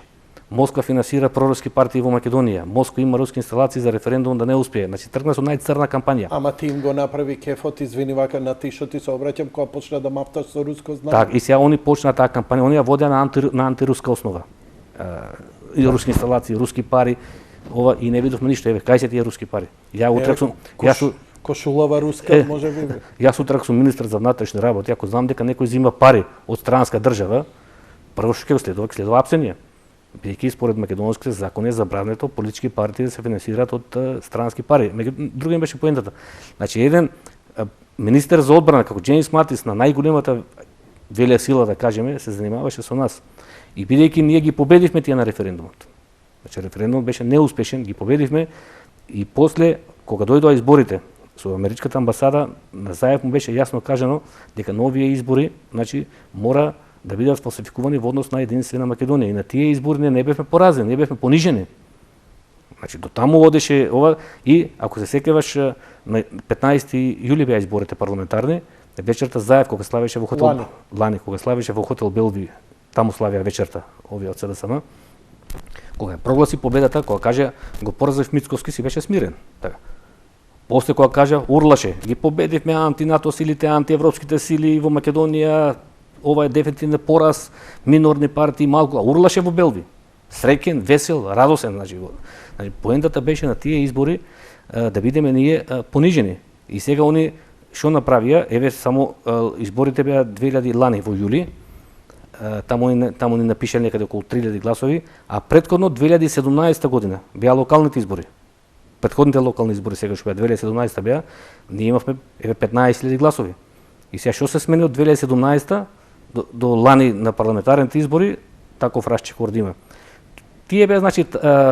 Speaker 2: Москва финансира проруски партии во Македонија. Москва има руски инсталации за референдум да не успее. Значи тргна со најцрна кампања.
Speaker 1: Ама ти им го направи кефот, извини вака на ти што ти се обраќам кога почна да мапташ со руско знание.
Speaker 2: Так, и сега они почна таа кампања, они ја водеа на антируска основа. И руски инсталации, руски пари, ова и не видовме ништо. Еве, кај се тие руски пари? Ја утрак сум
Speaker 1: Кошулава руска, може би.
Speaker 2: Јас утрак сум министар за внатрешни работи, ако знам дека некој зима пари од странска држава, прво што ќе го следува апсенија. Бидејќи според македонските закони е забрането политички партии да се финансираат од странски пари. Другиот беше поентата. Значи еден министер за одбрана како Джеймс Матис на најголемата велја сила да кажеме се занимаваше со нас. И бидејќи ние ги победивме тие на референдумот. Значи референдумот беше неуспешен, ги победивме и после кога дојдоа изборите со америчката амбасада на Заев му беше јасно кажано дека на овие избори, значи мора да бидат фалсификувани во однос на единствена Македонија. И на тие избори не бевме поразени, не бевме понижени. Значи до таму одеше ова и ако се сеќаваш на 15 јули беа изборите парламентарни, вечерта Заев кога славеше во хотел Лани, кога славеше во хотел Белви, таму славија вечерта овие од СДСМ. Кога прогласи победата, кога каже го поразив Мицковски, си беше смирен. Така. После кога кажа урлаше, ги победивме анти-НАТО силите, антиевропските сили во Македонија, ова е дефинитивно пораз, минорни партии, малку, урлаше во Белви. Среќен, весел, радосен, значи поентата беше на тие избори да бидеме ние понижени. И сега они што направија, еве само изборите беа 2000 лани во јули, таму ни напишале некаде околу 3000 гласови, а претходно 2017 година беа локалните избори. Претходните локални избори сега што беа 2017 беа, ние имавме еве 15000 гласови. И сега што се смени од 2017 до лани на парламентарните избори, таков расчекор да има. Тие беа, значи,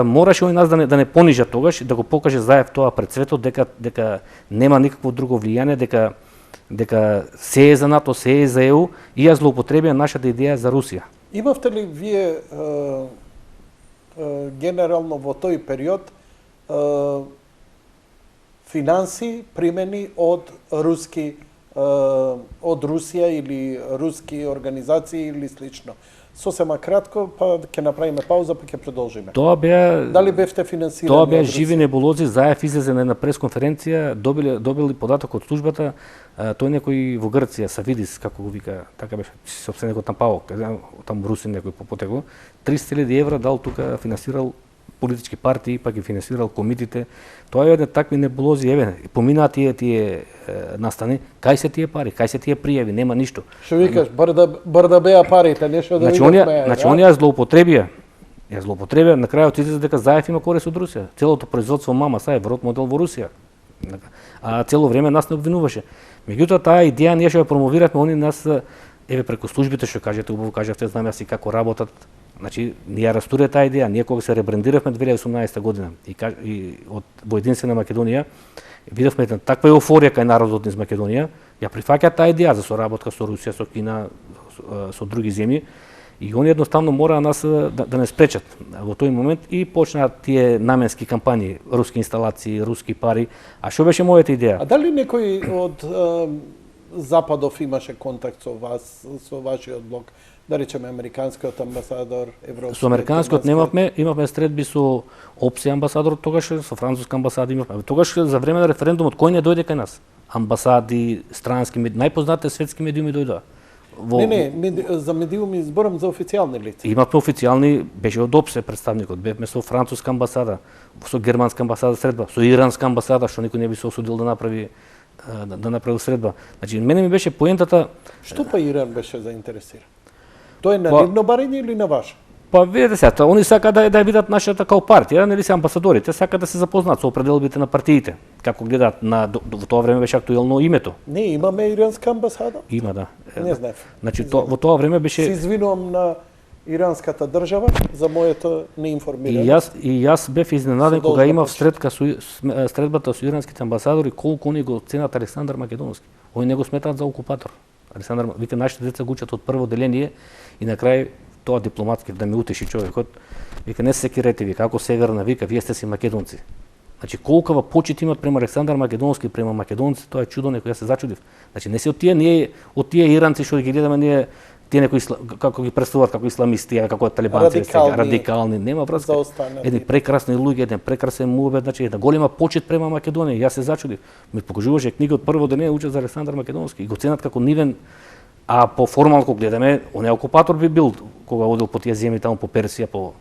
Speaker 2: мораше они нас да не понижат тогаш, да го покаже заев тоа пред светот, дека нема никакво друго влијание, дека се е за НАТО, се е за ЕУ и ја злоупотребија нашата идеја за Русија.
Speaker 1: Имавте ли вие генерално во тој период финанси примени од Русија или руски организации или слично? Сосема кратко, па ќе направиме пауза, па ќе продолжиме.
Speaker 2: Тоа беа
Speaker 1: Дали бевте финансирани?
Speaker 2: Тоа беа живи небулози, заев излезе на една пресконференција, добили податок од службата, тој некој во Грција, Савидис, како го вика, така беше, сопствен некој тампао, там Русин некој потегло, 300.000 евра дал тука, финансирал политички партии, па ги финансирал комитите. Тоа е една такви небулози, еве, поминаа тие настани, кај се тие пари, кај се тие пријави, нема ништо.
Speaker 1: Што викаш, бар да беа парите, нешто да видовме.
Speaker 2: Значи оние злоупотребија, на крајот излезе дека заев има корист од Русија. Целото производство мама са е врот модел во Русија. А цело време нас не обвинуваше. Меѓутоа таа идеја ние што ја промовиравме, они нас еве преку службите што кажете, убаво кажавте, знаме си како работат. Значи, ние растуре таа идеја, ние кога се ребрендиравме 2018 година и во Единствена Македонија, видовме една таква еуфорија кај народот низ Македонија, ја прифаќа таа идеја за соработка со Русија, со Кина, со други земји, и они едноставно мора нас да не спречат во тој момент и почнаа тие наменски кампањи, руски инсталации, руски пари. А што беше мојата идеја?
Speaker 1: А дали некој од Западов имаше контакт со вас, со вашиот блок? Да речеме американскиот амбасадор, европскиот.
Speaker 2: Со американскиот имавме средби со опси амбасадорот тогаш, со француска амбасада имавме. Тогаш за време на референдумот кој не дојде кај нас? Амбасади, странски медиуми, најпознатите светски медиуми дојдоа.
Speaker 1: За медиуми зборам за официјални лица.
Speaker 2: Имавме официјални, беше од ОПСЕ представникот, бевме со француска амбасада, со германска амбасада средба, со иранска амбасада, што никој не би се осудил да направи средба. Значи мене ми беше поентата.
Speaker 1: Што па Иран беше заинтересиран? Тоа е на нивно барање или на ваше?
Speaker 2: Па видете сега, они сакаат да видат нашата као партија, нели се амбасадорите, сакаат да се запознаат со определбите на партиите. Како гледаат во тоа време беше актуелно името.
Speaker 1: Не, имаме иранска амбасада?
Speaker 2: Има, да.
Speaker 1: Не знаев.
Speaker 2: Значи во тоа време беше.
Speaker 1: Се извинувам на иранската држава за моето неинформираност.
Speaker 2: И јас бев изненаден кога имав средбата со иранските амбасадори колку они го ценат Александар Македонски. Они не го сметаат за окупатор. Александар вика нашите деца го учат од прво деление и на крај тоа дипломатски да ме утеши човекот. Вика не се секирете, вика ако северна, вика вие сте си македонци. Значи колкава почит имат према Александар Македонски, према македонци, тоа е чудо, некој ја се зачудив. Значи не се од тие иранци што ги гледаме ние, тие некои како ги представуваат како исламисти, како талибанци, радикални, нема врска. Едни прекрасни луѓе, еден прекрасен муабет, значи една голема почит према Македонија. Јас се зачудив. Ми покажуваше книга од прво дене учат за Александар Македонски и го ценат како нивен. А по формално кога гледаме, он е окупатор би бил кога одел по тие земји таму по Персија, во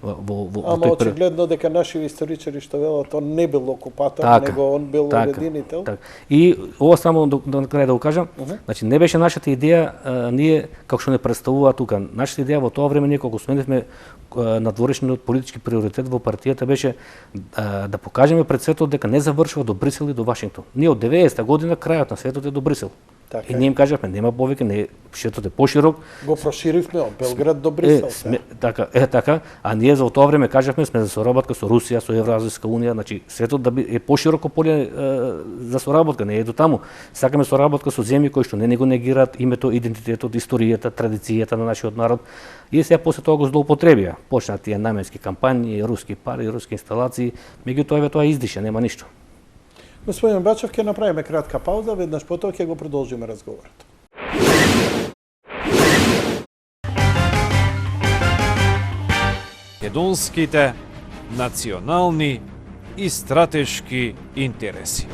Speaker 1: Ама очигледно дека наши историчари што велат, он не бил окупатор, него он бил урединител.
Speaker 2: И ова само на крај да го кажам, значи не беше нашата идеја, ние како што не представува тука. Нашата идеја во тоа време ние кога сменивме надворешниот политички приоритет во партијата беше да покажеме пред светот дека не завршува до Брисел и до Вашингтон. Ние од 90-та година крајот на светот е до Брисел. И ние им кажавме нема повеќе, не светот е поширок.
Speaker 1: Го проширивме од Белград до Брисел.
Speaker 2: Така, а ние за тоа време кажавме сме за соработка со Русија, со Евразијска унија, значи светот да е пошироко поле за соработка, не е до таму. Сакаме соработка со земји кои што не го негираат името, идентитетот, историјата, традицијата на нашиот народ. И сега после тоа го злоупотребија. Почнаа тие наменски кампањи, руски пари, руски инсталации, меѓутоа тоа издиша, нема ништо.
Speaker 1: Господин Бачев, ќе направиме кратка пауза, веднаш потоа ќе го продолжиме разговорот.
Speaker 3: Македонските национални и стратешки интереси.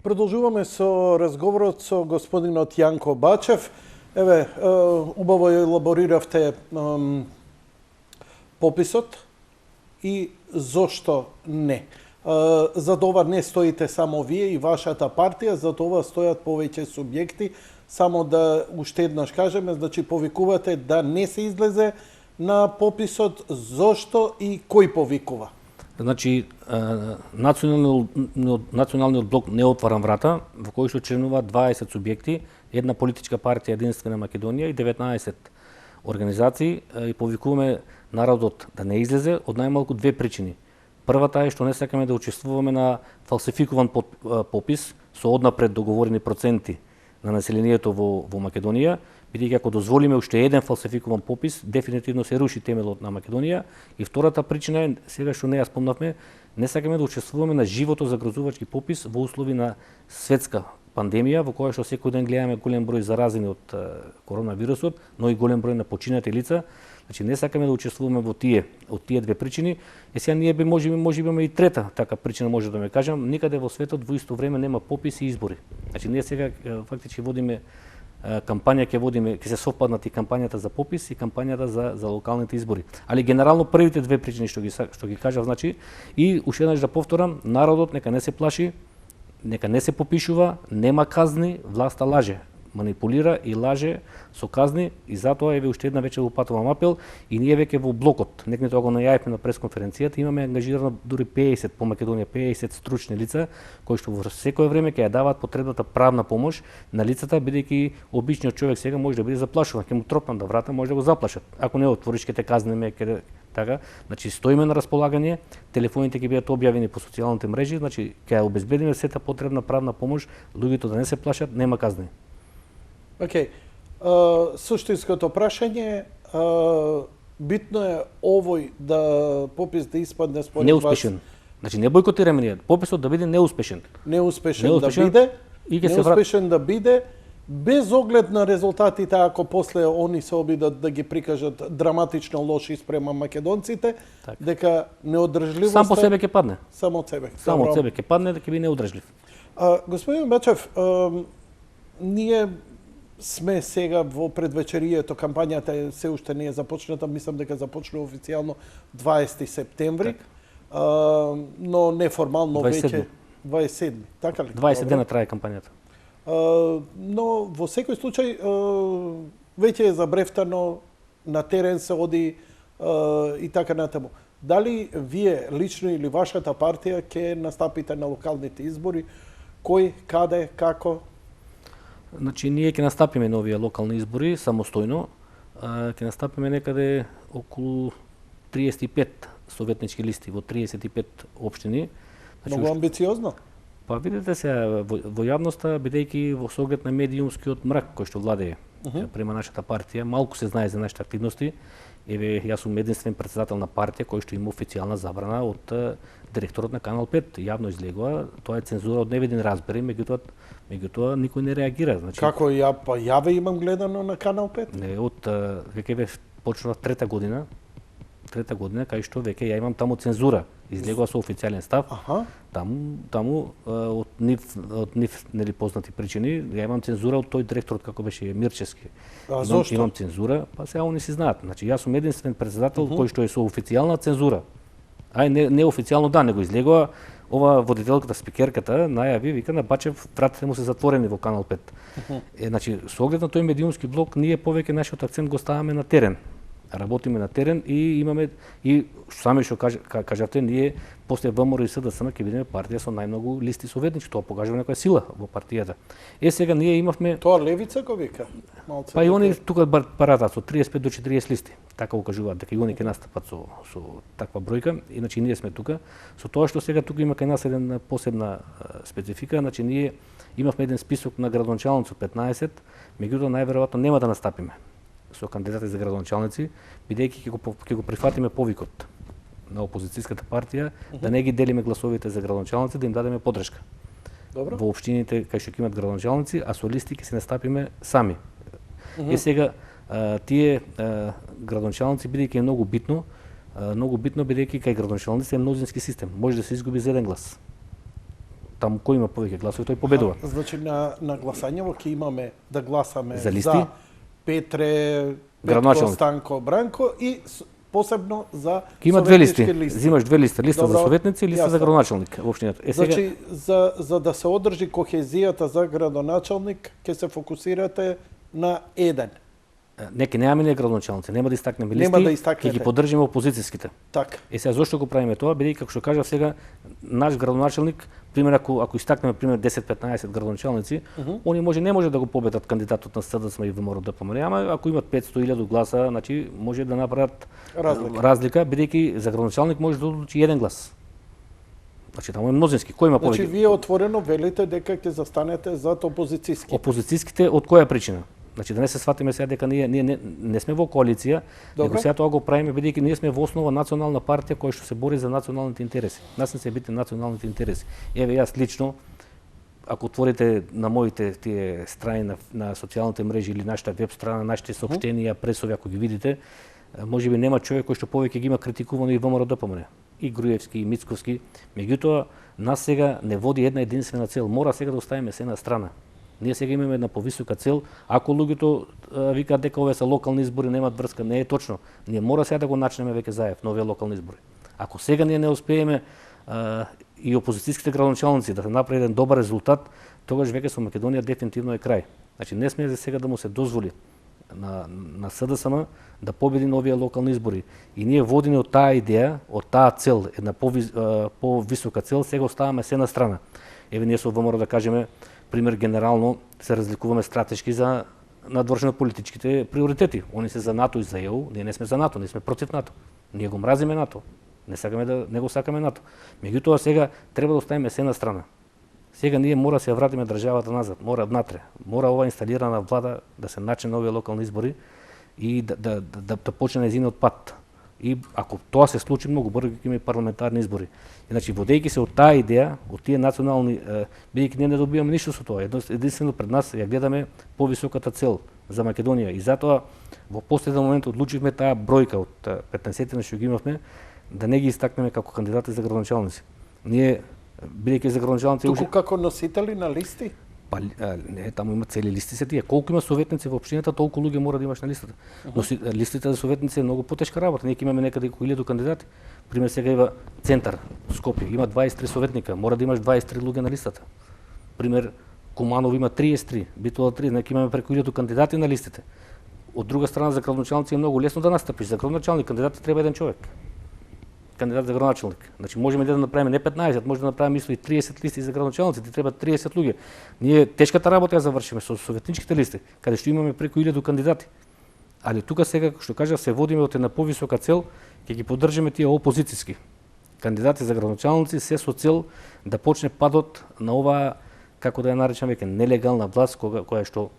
Speaker 1: Продолжуваме со разговорот со господинот Јанко Бачев. Еве, убаво елабориравте пописот и зошто не. За това не стоите само вие и вашата партија, за това стојат повеќе субјекти. Само да уште еднаш кажеме, значи повикувате да не се излезе на пописот, зошто и кој повикува?
Speaker 2: Значи, националниот блок Не отварам врата, во кој што членуваат 20 субјекти, една политичка партија Единствена Македонија и 19 организации, и повикуваме народот да не излезе од најмалку две причини. Првата е што не сакаме да учествуваме на фалсификуван попис со однапред договорени проценти на населението во Македонија, бидејќи ако дозволиме уште еден фалсификуван попис, дефинитивно се руши темелот на Македонија. И втората причина е, сега што не ја спомнавме, не сакаме да учествуваме на живото загрозувачки попис во услови на светска пандемија, во која што секој ден гледаме голем број заразени од коронавирусот, но и голем број на починати лица. Значи не сакаме да учествуваме од тие две причини. И сега ние може имаме и трета така причина, може да ме кажам, никаде во светот во исто време нема пописи и избори. Значи ние сега фактички водиме кампања, ќе се совпаднат и кампањата за попис и кампањата за локалните избори. Али генерално првите две причини што ги кажав, значи, и уште еднаш да повторам, народот нека не се плаши, нека не се попишува, нема казни, власта лаже, манипулира и лаже со казни, и затоа еве уште една вечер упатувам апел, и ние веќе во блокот, некне тоа го најавивме на пресконференцијата, имаме ангажирано дури 50 по Македонија, 50 стручни лица кои што во секое време ќе ја даваат потребната правна помош на лицата, бидејќи обичниот човек сега може да биде заплашуван, ќе му тропнат да врата, може да го заплашат. Ако не отвориш, ќе те казнеме, така. Значи стоиме на располагање, телефоните ќе бидат објавени по социјалните мрежи, значи ќе ја обезбедиме сета потребна правна помош, луѓето да не се плашат, нема казни.
Speaker 1: Океј. Суштинското прашање, битно е овој попис да испадне според
Speaker 2: неуспешен. Значи не бойкотираме ние, пописот да биде неуспешен.
Speaker 1: Неуспешен да биде, без оглед на резултатите, ако после они се обидат да ги прикажат драматично лоши спрема македонците, так, дека неодржливоста
Speaker 2: сам по себе ќе падне.
Speaker 1: Само од себе.
Speaker 2: Само од себе ќе падне, дека ќе биде неодржлив.
Speaker 1: Господин Бачев, ние сме сега во предвечерието, кампањата се уште не е започната, мислам дека започна официјално 20 септември, но неформално
Speaker 2: 27.
Speaker 1: веќе 27, така ли?
Speaker 2: 20 дена трае кампањата.
Speaker 1: Но во секој случај веќе е забрефтано, на терен се оди и така натаму. Дали вие лично или вашата партија ќе настапите на локалните избори? Кој, каде, како?
Speaker 2: Значи, ние ќе настапиме на овие локални избори самостојно. Ќе настапиме некаде околу 35 советнички листи во 35 општини. Значи,
Speaker 1: многу амбициозно.
Speaker 2: Па видите се во јавноста, бидејќи во соглед на медиумскиот мрак кој што владее према нашата партија, малку се знае за нашите активности. Еве, јас сум единствен претседател на партија кој што има официјална забрана од директорот на Канал 5. Јавно излегува, тоа е цензура од невиден разбери, меѓутоа никој не реагира. Значи,
Speaker 1: како ја ве имам гледано на Канал 5?
Speaker 2: Не, од веќе почнува трета година. трета година, кај што веќе ја имам таму цензура. Излегува со официјален став.
Speaker 1: Аха.
Speaker 2: Таму од нив нели познати причини, ја имам цензура од тој директорот како беше Мирчевски.
Speaker 1: Зошто?
Speaker 2: Имам цензура, па сега они си знаат. Значи јас сум единствен председател кој што е со официјална цензура. Не официјално да, него излегува ова водителката, спикерката, најави, вика на Бачев, вратите му се затворени во Канал 5. Значи, со оглед на тој медиумски блок, ние повеќе нашиот акцент го ставаме на терен. Работиме на терен и имаме, и сами што кажавте, ние после ВМРО и СДСМ ќе бидеме партија со најмногу листи советници, тоа покажува некоја сила во партијата. Сега ние имавме...
Speaker 1: Тоа левица го вика? Малце
Speaker 2: Па и они тука паратат со 35 до 40 листи. Така го кажуваат дека и они ќе настапат со таква бројка, иначе ние сме тука. Со тоа што сега тука има кај нас една посебна специфика, значи ние имавме еден список на градоначалници 15, меѓутоа најверојатно нема да настапиме со кандидати за градоначалници, бидејќи ќе го прифатиме повикот на опозицијската партија да не ги делиме гласовите за градоначалници, да им дадеме поддршка.
Speaker 1: Добро.
Speaker 2: Во општините кај што ќе имат градоначалници, а со листи ќе се настапиме сами. Сега тие градоначалници бидејќи е многу битно бидејќи кај градоначалници е мнозински систем, може да се изгуби за еден глас. Таму кој има повеќе гласови, тој победува.
Speaker 1: Значи на гласањево ќе имаме да гласаме
Speaker 2: За листи?
Speaker 1: за Петре, Петко,
Speaker 2: Градоначалник.
Speaker 1: Станко, Бранко и посебно за
Speaker 2: Ќе има две листи.
Speaker 1: советнички листи.
Speaker 2: Зимаш две листа, листа за
Speaker 1: Добро,
Speaker 2: советници и листа за
Speaker 1: јасно.
Speaker 2: градоначалник во општината.
Speaker 1: Значи, за да се одржи кохезијата за градоначалник, ќе се фокусирате на еден.
Speaker 2: Неке немаме ние градоначалници, нема да истакнеме листи,
Speaker 1: Нема да
Speaker 2: ќе
Speaker 1: истакнете.
Speaker 2: ги поддржиме опозицијските.
Speaker 1: Така.
Speaker 2: Сега зошто го правиме тоа? Бидејќи како што кажав сега, наш градоначалник, пример ако истакнеме пример 10-15 градоначалници, они не може да го победат кандидатот на СДСМ и ВМРО ДПМН, ама ако имат 500.000 гласа, значи може да направат разлика, бидејќи за градоначалник може да одлучи еден глас. Значи таму е мнозински, кој има повеќе?
Speaker 1: Значи вие отворено велите дека ќе застанете зад опозицијски.
Speaker 2: Опозицијските од која причина? Значи да не се сватиме сега дека ние не сме во коалиција, него сега тоа го правиме бидејќи ние сме во основа национална партија која што се бори за националните интереси. Нас не се битни националните интереси. Еве јас лично, ако отворите на моите тие страни на социјалните мрежи или нашата веб страна, нашите соопштенија, пресови, ако ги видите, можеби нема човек кој што повеќе ги има критикувано и ВМРО ДПМН, и Груевски, и Мицковски. Меѓутоа, нас сега не води една единствена цел. Мора сега да оставиме се на страна. Ние сега имаме една повисока цел. Ако луѓето викаат дека овие се локални избори, немаат врска, не е точно. Ние мора сега да го начнеме веќе заев на овие локални избори. Ако сега ние не успееме и опозицијските градоначалници да направи еден добар резултат, тогаш веќе со Македонија дефинитивно е крај. Значи не сме за сега да му се дозволи на СДСМ да победи на овие локални избори. И ние водени од таа идеја, од таа цел, една повисока цел, сега оставаме се на страна. Еве ние со ВМРО да кажеме, пример генерално се разликуваме стратешки за надвршено политичките приоритети. Они се за НАТО и за ЕУ, ние не сме за НАТО, ние сме против НАТО. Ние го мразиме НАТО. Не го сакаме НАТО. Меѓутоа сега треба да оставиме се на страна. Сега ние мора се вратиме државата назад, мора внатре. Мора ова инсталирана влада да се начне на овие локални избори и да почне нејзиниот пат. И ако тоа се случи, многу брзо ќе има парламентарни избори. Значи, водејќи се од таа идеја, од тие национални, бидејќи ние не добиваме ништо со тоа, единствено пред нас ја гледаме повисоката цел за Македонија. И затоа во последен момент одлучивме таа бројка од 15 што ги имавме, да не ги истакнеме како кандидати за градоначалници. Ние, бидејќи за градоначалници...
Speaker 1: Туку како носители на листи?
Speaker 2: Па не, таму има цели листи се тие. Колку има советници во општината, толку луѓе мора да имаш на листата. Но листите за советници е многу потешка работа. Ние имаме некаде околу 1000 кандидати. Пример сега има центар Скопје, има 23 советника, мора да имаш 23 луѓе на листата. Пример Куманово има 33, Битола 3, значи имаме преку 1000 кандидати на листите. Од друга страна за градоначалници е многу лесно да настапиш. За градоначалник кандидат треба еден човек. Кандидат за градоначалник. Значи можеме да направиме не 15, може да направиме и 30 листи за градоначалници, ти треба 30 луѓе. Ние тешката работа ја завршиме со советничките листи, каде што имаме преку 1000 кандидати. Али тука сега, што кажав, се водиме од една повисока цел, ќе ги поддржиме тие опозицијски кандидати за градоначалници, се со цел да почне падот на ова, како да ја наречам веќе, нелегална власт, која што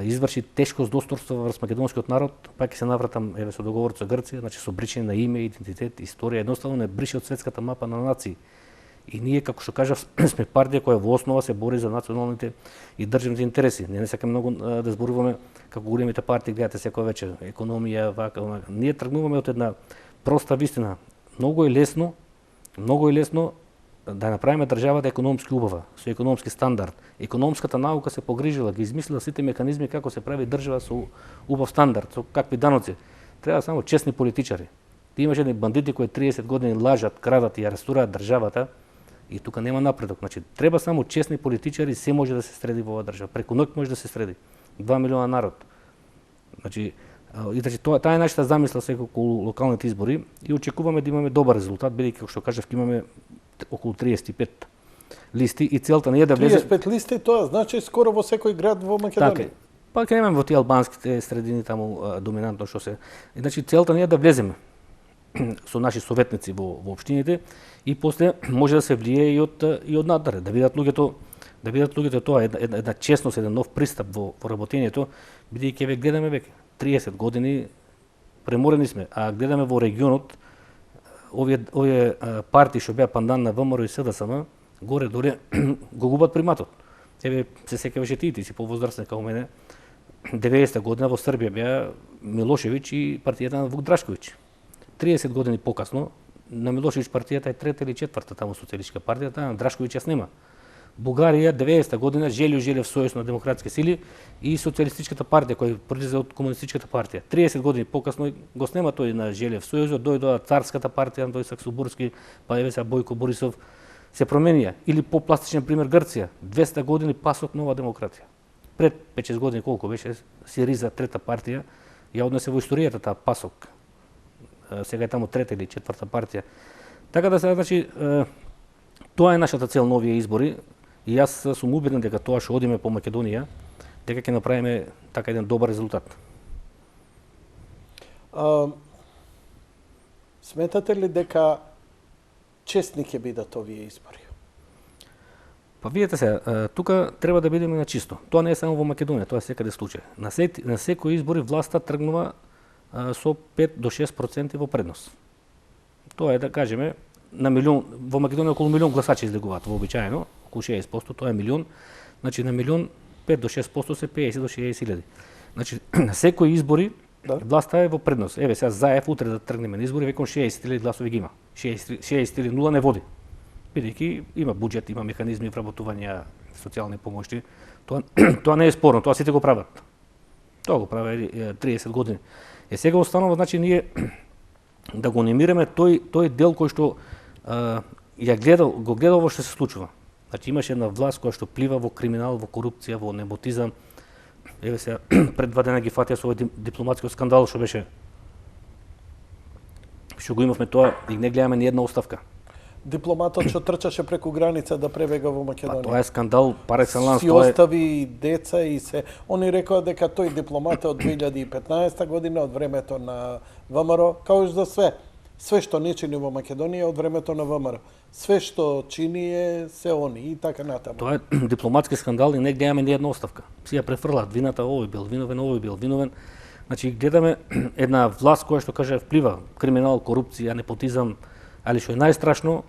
Speaker 2: изврши тешко здосторство врз македонскиот народ, па ќе се навратам еве со договорот со Грција, значи со бричење на име, идентитет, историја, едноставно не брише од светската мапа на нации. И ние, како што кажав, сме партија која во основа се бори за националните и државните интереси. Ние не сакаме многу да зборуваме како големите партии, гледате секој вечер, економија, вака. Ние тргнуваме од една проста вистина. Многу е лесно да направиме државата економски убава, со економски стандард. Економската наука се погрижила, ги измислила сите механизми како се прави држава со убав стандард, со какви даноци. Треба само честни политичари. Ти имаш едни бандити кои 30 години лажат, крадат и арестуваат државата и тука нема напредок. Значи треба само честни политичари, се може да се среди во оваа држава. Преку ноќ може да се среди. 2 милиона народ. Значи таа е нашата замисла сега околу локалните избори и очекуваме да имаме добар резултат, бидејќи како што кажав имаме околу 35 листи и целта не е да влезе
Speaker 1: 35 листи, тоа значи скоро во секој град во Македонија.
Speaker 2: Така. Па ќе немаме во тие албанските средини таму доминантно што се. Значи целта не е да влеземе со наши советници во општините и после може да се влие и од надале, да видат луѓето тоа една честност, еден нов пристап во работењето, бидејќи ве гледаме веќе 30 години преморени сме, а гледаме во регионот овие партии што беа пандан на ВМРО и СДСМ горе-доле го губат приматот. Еве се сеќаваш ти си повозрастен како мене. 90-та година во Србија беа Милошевиќ и партијата на Вук Драшковиќ. 30 години покасно на Милошевиќ партијата е трета или четврта таму социјалистичка партија, на Драшковиќ јас нема. Бугарија 90-та година Желев сојуз на демократски сили и социјалистичката партија која произлезе од комунистичката партија. 30 години покасно го снема тој на Желев сојузот, дојдоа царската партија, дојде Саксобурски, па еве сега Бојко Борисов се променија. Или попластичен пример Грција, 200 години пасок нова демократија. Пред 5-6 години колку беше Сириза, трета партија, ја однесе во историјата таа пасок. Сега е таму трета или четврта партија. Така да се значи тоа е нашата цел на овие избори и јас сум убеден дека тоа што одиме по Македонија, дека ќе направиме така еден добар резултат.
Speaker 1: Сметате ли дека честни ќе бидат овие избори?
Speaker 2: Па видете се, тука треба да бидеме на чисто. Тоа не е само во Македонија, тоа е секаде случај. На секој избори власта тргнува со 5 до 6% во преднос. Тоа е да кажеме на милион, во Македонија околу милион гласачи излегуваат вообичаено, околу 60%, тоа е милион. Значи на милион 5 до 6% се 50 до 60 илјади. Значи на секој избори власта е во преднос. Еве сега Заев утре да тргнеме на избори, векон 60 илјади гласови ги има. 60 или 0 не води. Бидејќи има буџет, има механизми вработување социјални помошти. Тоа не е спорно, тоа сите го прават. Тоа го прави 30 години. Сега останува значи ние да го анимираме тој дел кој што го гледал во што се случува. Значи имаше една власт која што плива во криминал, во корупција, во неботизам. Еве сега пред 2 дена ги фатија со овој дипломатски скандал што беше. Што го имавме тоа и не гледаме ни една оставка.
Speaker 1: Дипломатот што трчаше преку граница да пребега во Македонија.
Speaker 2: Тоа е скандал пар екселанс.
Speaker 1: Си остави деца и се. Они рекоа дека тој дипломат од 2015 година, од времето на ВМРО, као за све. Све што не чини во Македонија од времето на ВМРО. Све што чини е се они и така натаму.
Speaker 2: Тоа е дипломатски скандал и не гледаме ни една оставка. Си ја префрлаат вината, овој бил виновен, овој бил виновен. Значи гледаме една власт која што каже вплива криминал, корупција, непотизам, али што е најстрашно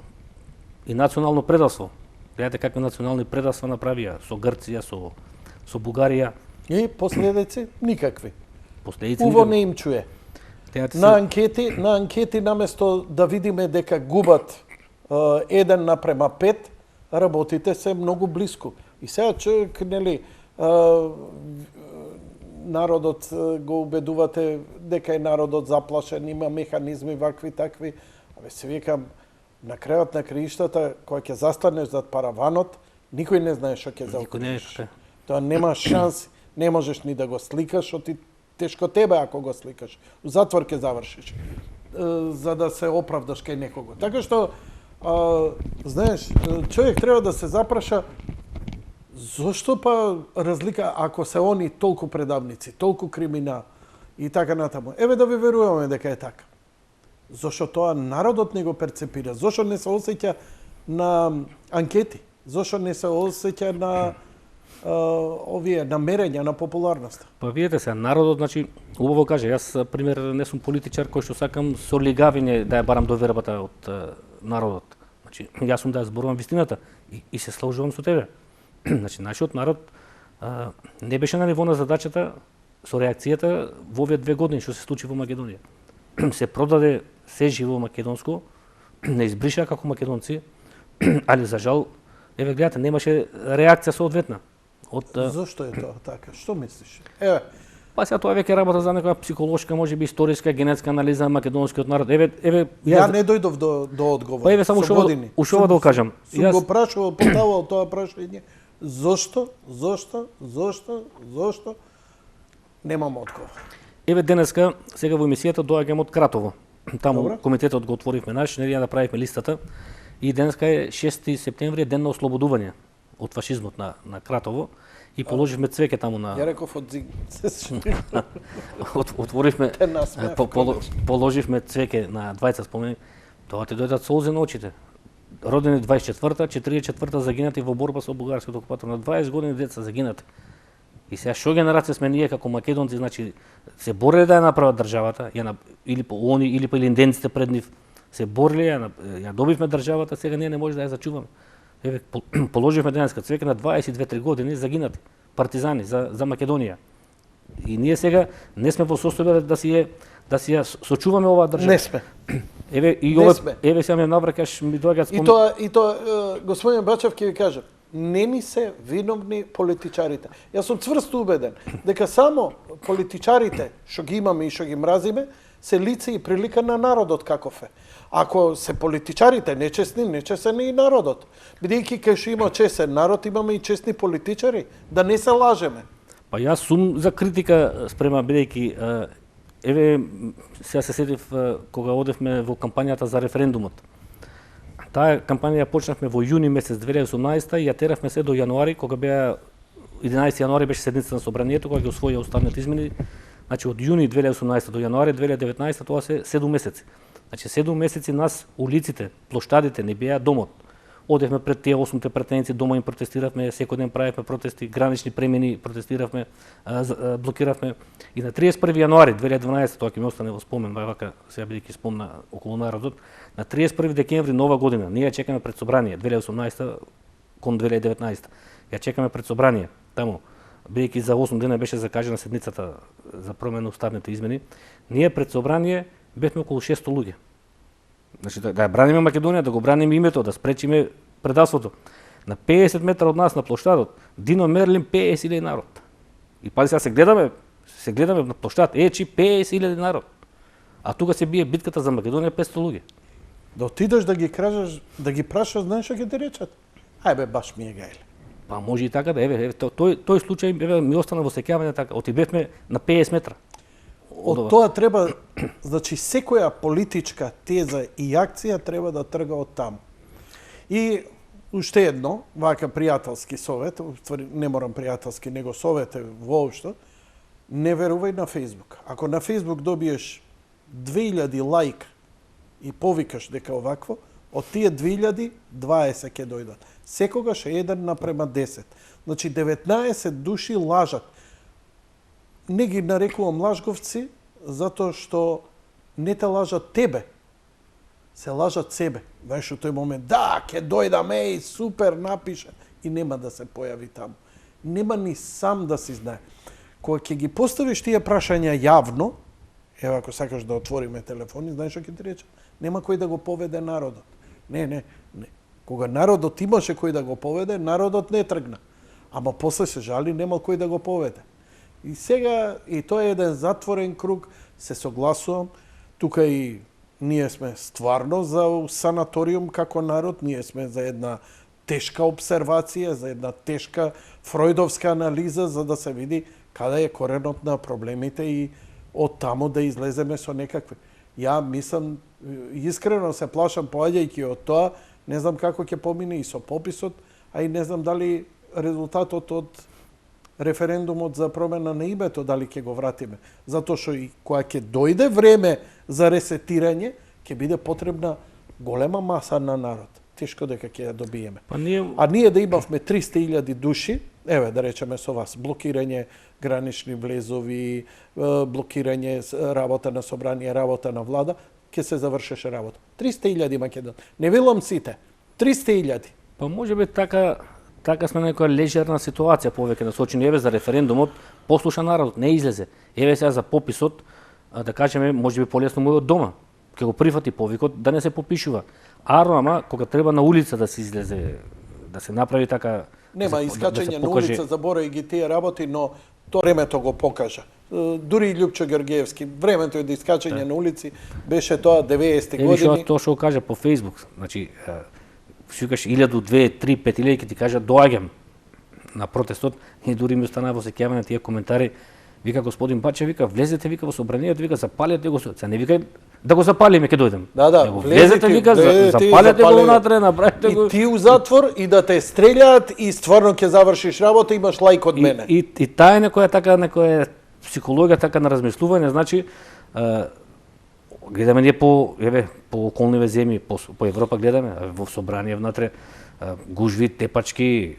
Speaker 2: и национално предавство. Гледате какви национални предавства направија со Грција, со Бугарија.
Speaker 1: И последици никакви.
Speaker 2: Последици
Speaker 1: Уво не им чуе. На анкети наместо да видиме дека губат 1:5, работите се многу блиску. И сега човек, нели, народот го убедувате дека е народот заплашен, има механизми вакви такви. Абе се викам, на крајот на краиштата, кога ќе застанеш зад параванот, никој не знае што ќе заукажеш. Тоа нема шанси, не можеш ни да го сликаш, оти тешко тебе ако го сликаш. У затвор ќе завршиш, за да се оправдаш кај некого. Така што, знаеш, човек треба да се запраша зошто па разлика ако се они толку предавници, толку криминал и така натаму. Еве да ви веруваме дека е така. Зошто тоа народот не го перцепира? Зошто не се осеќа на анкети? Зошто не се осеќа на овие намерења на популарноста?
Speaker 2: Па видите се, народот, значи, убаво каже, јас, пример, не сум политичар кој што сакам со лигавиње да ја барам довербата од народот. Значи, јас сум да ја зборувам вистината и се сложувам со тебе. Значи, нашиот народ не беше на ниво на задачата со реакцијата во овие 2 години што се случи во Македонија. Се продаде се живо македонско, не избриша како македонци, али за жал, еве гледате, немаше реакција соодветна.
Speaker 1: Зошто е тоа така? Што мислиш? Еве,
Speaker 2: Па сега тоа веќе работа за некоја психолошка, можеби историска, генетска анализа на македонскиот народ. Еве
Speaker 1: ја не дојдов до одговор.
Speaker 2: Па еве само ушова да го кажам.
Speaker 1: Сум го прашувал, поставувал тоа прашање. Зошто? Немам одговор.
Speaker 2: Еве денеска, сега во емисијата доаѓам од Кратово. Таму
Speaker 1: Добра.
Speaker 2: комитетот го отворивме наш, ние направивме листата и денеска е 6 септември, ден на ослободување од фашизмот на Кратово и положивме цвеќе таму на
Speaker 1: Ја реков од Зиг.
Speaker 2: отворивме
Speaker 1: Те насмеав,
Speaker 2: положивме цвеќе на двајца спомени. Тоа ти дојдат солзи на очите. Родени 24-та, 44-та загинати во борба со бугарскиот окупатор, на 20 години деца загинати. И сега што генерација сме ние како македонци, значи се бореле да ја направат државата, или по они или по линденците пред нив се бореле, ја добивме државата, сега ние не може да ја зачуваме. Еве положивме денеска цвеќе на 22-3 години загинати партизани за Македонија. И ние сега не сме во состојба да си ја сочуваме оваа држава.
Speaker 1: Не сме.
Speaker 2: Еве сега ме навракаш, ми доаѓаат
Speaker 1: И тоа, господин Бачев ќе ви кажам, не ни се виновни политичарите. Јас сум цврсто убеден дека само политичарите што ги имаме и што ги мразиме се лице и прилика на народот каков е. Ако се политичарите нечесни, нечесен е и народот. Бидејќи кај што има чесен народ, имаме и чесни политичари, да не се лажеме.
Speaker 2: Па јас сум за критика спрема, бидејќи еве сега се сетив кога одевме во кампањата за референдумот. Таа кампања ја почнавме во јуни месец 2018 и ја теравме се до јануари, кога беа 11 јануари беше седница на собранието кога ги усвоија уставните измени. Значи од јуни 2018 до јануари 2019 тоа се 7 месеци. Значи 7 месеци нас улиците, плоштадите не беа домот. Одевме пред тие 8 претенци, дома им протестиравме, секој ден правевме протести, гранични премини протестиравме, блокиравме. И на 31 јануари 2012, тоа ќе ми остане во спомен, вака сега бидејќи спомна околу народот, на 31 декември нова година, ние ја чекаме пред собрание 2018 кон 2019. Ја чекаме пред собрание таму, бидејќи за 8 дена беше закажана седницата за промена уставните измени. Ние пред собрание бевме околу 600 луѓе. Значи да ја браниме Македонија, да го браниме името, да спречиме предавството. На 50 метра од нас на плоштадот, Дино Мерлин 50.000 народ. И пази сега се гледаме на плоштад, 50.000 народ. А тука се бие битката за Македонија 500 луѓе.
Speaker 1: Да отидеш да ги кажеш, да ги прашаш, знаеш што ќе ти речат? Ајбе, баш ми е гајле.
Speaker 2: Па може и така да, еве тој случај еве ми остана во сеќавање така, отидевме на 50 метра.
Speaker 1: Од тоа треба, значи секоја политичка теза и акција треба да трга од таму. И уште едно, вака пријателски совет, не морам пријателски, него совет е воопшто, не верувај на Facebook. Ако на Facebook добиеш 2000 лајк и повикаш дека овакво, од тие 2000, 20 ќе дојдат. Секогаш е 1:10. Значи 19 души лажат. Не ги нарекувам лажговци, затоа што не те лажат тебе, се лажат себе. Знаеш, у тој момент, да, ќе дојдам, супер, напише, и нема да се појави таму. Нема ни сам да си знае. Кога ќе ги поставиш тие прашања јавно, ево ако сакаш да отвориме телефони, знаеш што ќе ти рече? Нема кој да го поведе народот. Не. Кога народот имаше кој да го поведе, народот не тргна. Ама после се жали, нема кој да го поведе. И сега, и тоа е еден затворен круг, се согласувам. Тука и ние сме стварно за санаториум како народ, ние сме за една тешка обсервација, за една тешка фројдовска анализа, за да се види каде е коренот на проблемите и од таму да излеземе со некакви. Ја мислам, искрено се плашам поаѓајќи од тоа, не знам како ќе помине и со пописот, а и не знам дали резултатот од референдумот за промена на името дали ќе го вратиме. Затоа што и кога ќе дојде време за ресетирање, ќе биде потребна голема маса на народ. Тешко дека ќе ја добиеме. А ние да имавме 300.000 души, еве да речеме со вас, блокирање гранични влезови, блокирање работа на собрание, работа на влада, ќе се завршеше работа. 300.000 Македон. Не велам сите. 300.000.
Speaker 2: Па можеби така сме на некоја лежерна ситуација повеќе насочени, еве за референдумот, послуша народот, не излезе. Еве сега за пописот, да кажеме, можеби полесно му е од дома. ќе го прифати повикот да не се попишува. Ама кога треба на улица да се излезе, да се направи така
Speaker 1: Нема
Speaker 2: да
Speaker 1: искачање
Speaker 2: се
Speaker 1: на
Speaker 2: покаже.
Speaker 1: улица, заборај ги тие работи, но то времето го покажа. Дури и Љупчо Георгиевски, времето е да искачање на улици беше тоа 90-ти години.
Speaker 2: Тоа што го каже по Facebook, значи си викаш 1000, 2, 3, 5000 ќе ти кажат доаѓам на протестот и дури ми останаа во сеќавање на тие коментари. Вика господин Баче, вика влезете вика во собранието, вика запалете го. Се не вика да го запалиме ќе дојдем.
Speaker 1: Да,
Speaker 2: влезете вика запалете го унатре, направете го.
Speaker 1: И ти у затвор и да те стрелjaат и стварно ќе завршиш работа, имаш лајк од мене.
Speaker 2: И таа е некоја психологија така на размислување, значи гледаме ние по околниве земји, по Европа гледаме, во собрание внатре гужви, тепачки,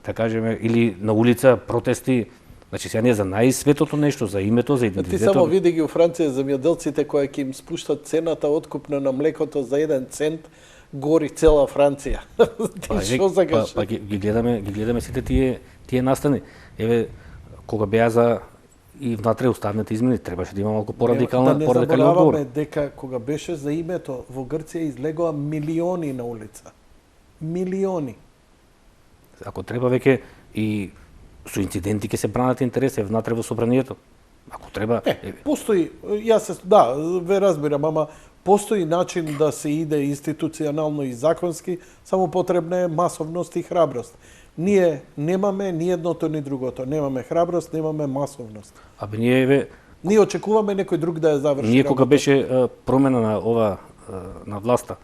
Speaker 2: така кажеме, или на улица протести. Значи сега не за најсветото нешто, за името, за идентитетот.
Speaker 1: Ти само види ги у Франција земјоделците кои ќе им спуштат цената откупна на млекото за 1 цент, гори цела Франција. Ти што сакаш?
Speaker 2: Па ги гледаме сите тие настани. Еве кога беа за и внатре уставните измени, требаше да има малку порадикален одговор.
Speaker 1: Да не забораваме дека кога беше за името во Грција излегоа милиони на улица. Милиони.
Speaker 2: Ако треба веќе и со инциденти ќе се бранат интереси внатре во собранието. Ако треба...
Speaker 1: Постои, ве разбирам, ама постои начин да се иде институционално и законски, само потребна е масовност и храброст. Ние немаме ни едното ни другото. Немаме храброст, немаме масовност. Ние очекуваме некој друг да ја заврши.
Speaker 2: Ние кога беше промена на ова на власта,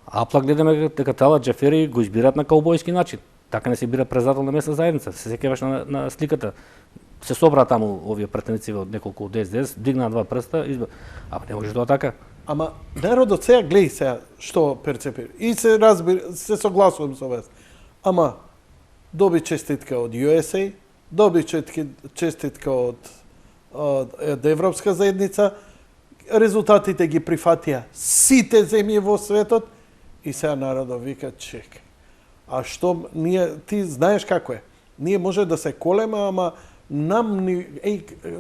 Speaker 2: апла гледаме дека Талат Џафери го избират на каубојски начин. Така не се бира председател на местна заедница. Се сеќаваш на сликата. Се собраа таму овие претеници од неколку ДСДС, дигнаа 2 прста, ама не може тоа така.
Speaker 1: Ама народот сега гледај сега што перцепира. И се разбира, се согласувам со вас. Ама доби честитка од USA, доби честитка од Европска заедница, резултатите ги прифатија сите земји во светот и сега народот вика чек. А што ти знаеш како е? Ние може да се колеме, ама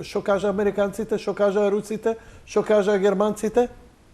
Speaker 1: што кажа американците, што кажа руците, што кажа германците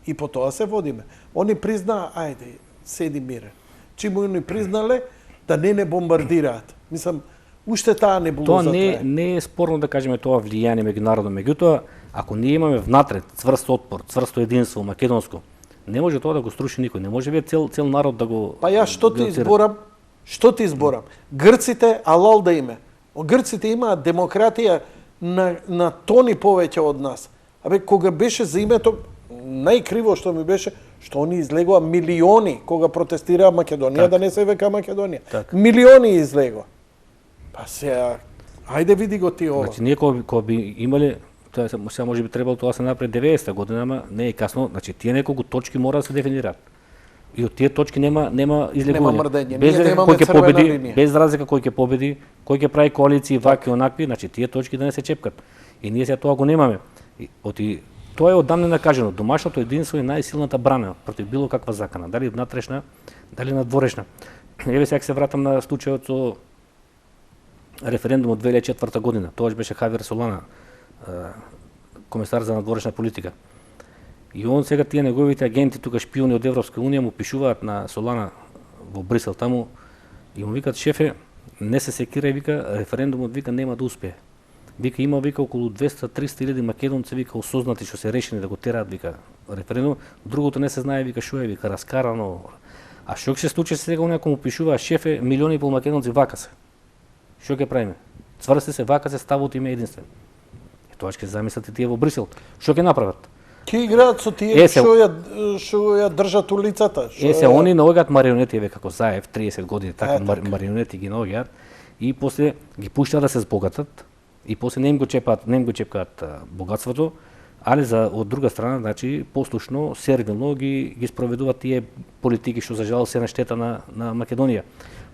Speaker 1: и по тоа се водиме. Они признаа, ајде, седи мирен. Чим они признале да не бомбардираат. Мислам, уште таа небулоза
Speaker 2: тоа не е спорно да кажеме тоа влијание меѓународно, меѓутоа ако ние имаме внатре цврст отпор, цврсто единство македонско, не може тоа да го струши никој, не може цел народ да го...
Speaker 1: Па јас што ти изборам? Грците алал да име. Грците имаат демократија на тони повеќе од нас. Абе, кога беше за името, најкриво што ми беше, што они излегоа милиони кога протестираа Македонија, да не се века Македонија. Милиони излегоа. Па сега, ајде види го ти ова.
Speaker 2: Значи, ние кога би имале, тоа сега може би требало тоа се направи 90-та година, ама не е касно, значи тие неколку точки мора да се дефинираат. И од тие точки нема излегување.
Speaker 1: Нема мрдење. Ние немаме црвена линија.
Speaker 2: Без разлика кој ќе победи, кој ќе прави коалиции вакви онакви, значи тие точки да не се чепкат. И ние сега тоа го немаме. Тоа е одамне накажено. Домашното единство е најсилната брана против било каква закана, дали внатрешна, дали надворешна. Еве сега се вратам на случајот со референдумот 2004 година. Тоа беше Хавиер Солана, комесар за надворешна политика. И он сега тие неговите агенти тука шпиони од Европска унија му пишуваат на Солана во Брисел таму и му викаат шефе, не се секирај, вика, референдумот вика нема да успее. Вика има околу 200-300 илјади македонци вика осознати што се решени да го тераат вика референдум, другото не се знае вика што е вика раскарано. А што ќе се случи сега некој му пишува шефе, милиони и пол македонци вака се. Што ќе правиме? Цврсти се вака се ставот име единствен. И тоа ќе замислите тие во Брисел. Што ќе направат?
Speaker 1: Ќе играат со тие што ја држат улицата.
Speaker 2: Се они наоѓаат марионети еве како Заев 30 години така марионети ги наоѓаат и после ги пуштаат да се збогатат и после не им го чепкаат богатството, али од друга страна, значи послушно, сервилно ги спроведуваат тие политики што за жал се на штета на Македонија.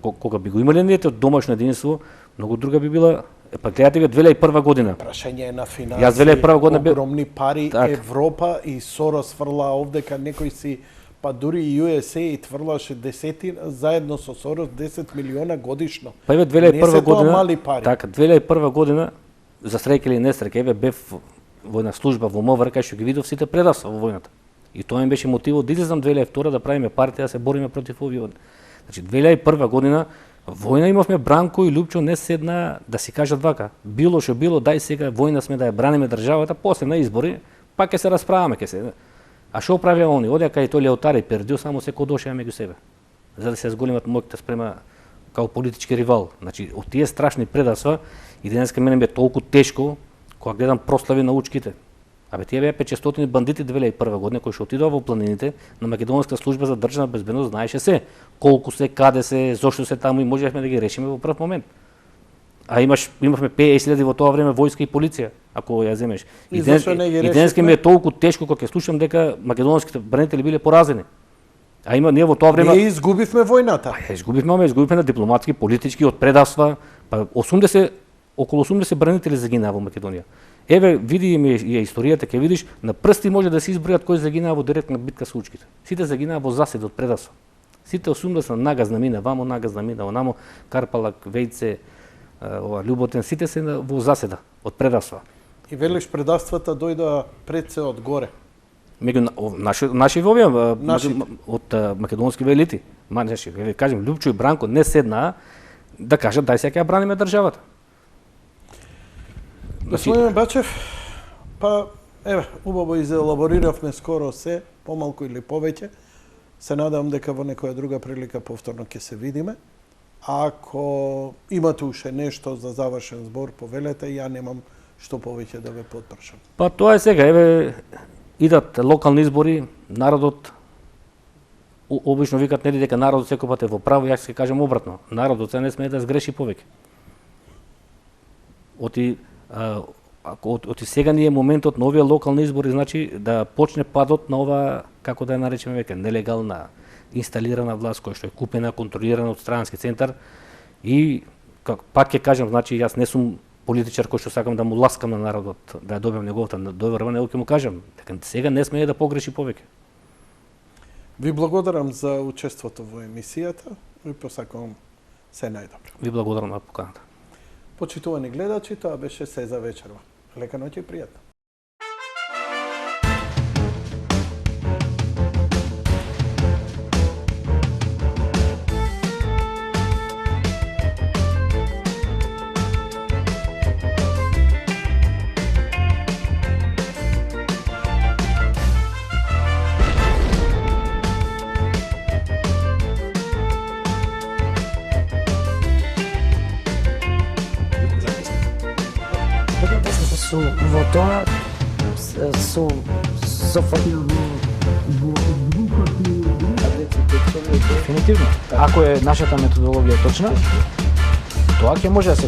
Speaker 2: Кога би го имале ние домашно единство, многу друга би била. Па гледате ви 2001 година.
Speaker 1: Прашање на финансии.
Speaker 2: Јас 2001 година
Speaker 1: огромни пари Европа и Сорос фрла овдека некој си, па дури и USA тврлаше заедно со Сорос 10 милиона годишно.
Speaker 2: Па еве 2001 година.
Speaker 1: Мали пари.
Speaker 2: Така 2001 година за среќа или несреќа еве бев во една служба во МВР кај што ги видов сите предавства во војната. И тоа им беше мотивот да излезам 2002 да правиме партија, да се бориме против овие. Значи 2001 година војна имавме, Бранко и Лупчо не седна да си кажат вака, било што било, дај сега војна сме да ја браниме државата, после на избори пак ќе се расправаме, ќе се. А што правеа они? Одеа кај тој Леотари Пердио, само се кодошеа меѓу себе, за да се зголемат моќта спрема као политички ривал. Значи, од тие страшни предавства, и денеска мене ми е толку тешко кога гледам прослави на учките. Абе, тие беа 500 бандити 2001 година кои што отидоа во планините на Македонска служба за државна безбедност, знаеше се колку се, каде се, зошто се таму и можевме да ги решиме во прв момент. А имавме 50.000 во тоа време војска и полиција, ако ја земеш. И денеска ми е толку тешко кога ќе слушам дека македонските бранители биле поразени. А ние во тоа време
Speaker 1: ние изгубивме војната.
Speaker 2: Изгубивме на дипломатски, политички, од предавства, па околу 80 бранители загинаа во Македонија. Еве, види ми ја историјата, ќе видиш, на прсти може да се избројат кој загинаа во директна битка со учките. Сите загинаа во заседи од предавства. Сите 80 нагазна мина вамо, нагазна мина онамо, Карпалак, Вејце, Љуботен, сите се во заседа од предавства.
Speaker 1: И велиш предавствата дојдоа пред се од горе.
Speaker 2: Меѓу наши овие од македонски велити. Ве кажем, Лупчо и Бранко не седнаа да кажат дај сега ја браниме државата.
Speaker 1: Господин Бачев, па еве, убаво изелабориравме скоро се, помалку или повеќе. Се надам дека во некоја друга прилика повторно ќе се видиме. Ако имате уште нешто за завршен збор, повелете, ја немам што повеќе да ве потпрашам.
Speaker 2: Па тоа е сега, еве, идат локални избори, народот обично викат нели дека народот секој пат е во право, јас ќе кажам обратно. Народот се не смее да сгреши повеќе. Оти сега ни е моментот на овие локални избори, значи да почне падот на ова, како да ја наречеме веќе, нелегална инсталирана власт која што е купена, контролирана од странски центар и пак ќе кажам, значи јас не сум политичар кој што сакам да му ласкам на народот, да ја добиам неговата доверба, него ќе му кажам дека сега не смее да погреши повеќе.
Speaker 1: Ви благодарам за учеството во емисијата и посакувам се најдобро.
Speaker 2: Ви благодарам на поканата.
Speaker 1: Почитувани гледачи, тоа беше се за вечерва. Лека ноќ и пријатно.
Speaker 4: Во тоа со дефинитивно. Ако е нашата методологија точна, тоа ќе може да се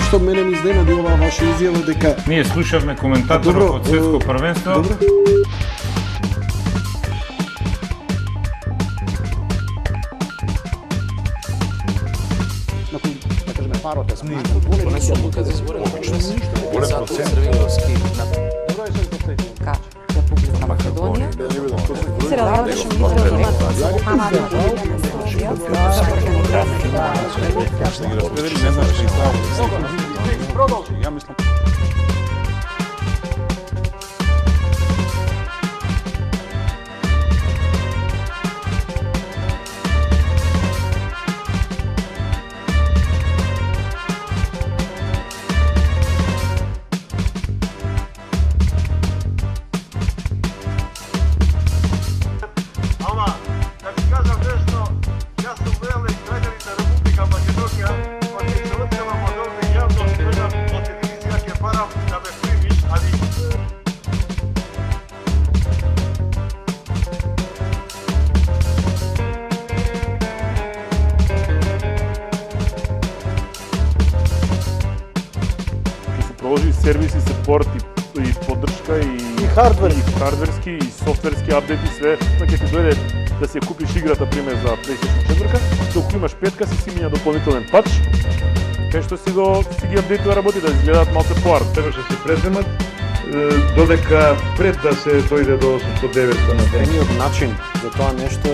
Speaker 1: Што мене ми изненади оваа ваша изјава дека
Speaker 5: ние слушавме коментаторот од светско првенство.
Speaker 1: Добро.
Speaker 6: Да кажеме парот е смисла. Она се одлука за избори обично се. Затоа Црвиновски на Република Македонија. Се различни
Speaker 5: Продолжи, ја мислам. Сервиси, сепорт и поддршка и хардверски и софтверски апдети, све, ќе ти дојде да се купиш играта пример за PlayStation 4, докато имаш 5 си миња дополнителен патч кај што си ги апдейтува работи да изгледаат малку поарт.
Speaker 7: Требаше се преземат додека пред да се дојде до 800-900 на ден.
Speaker 8: Едниот начин за тоа нешто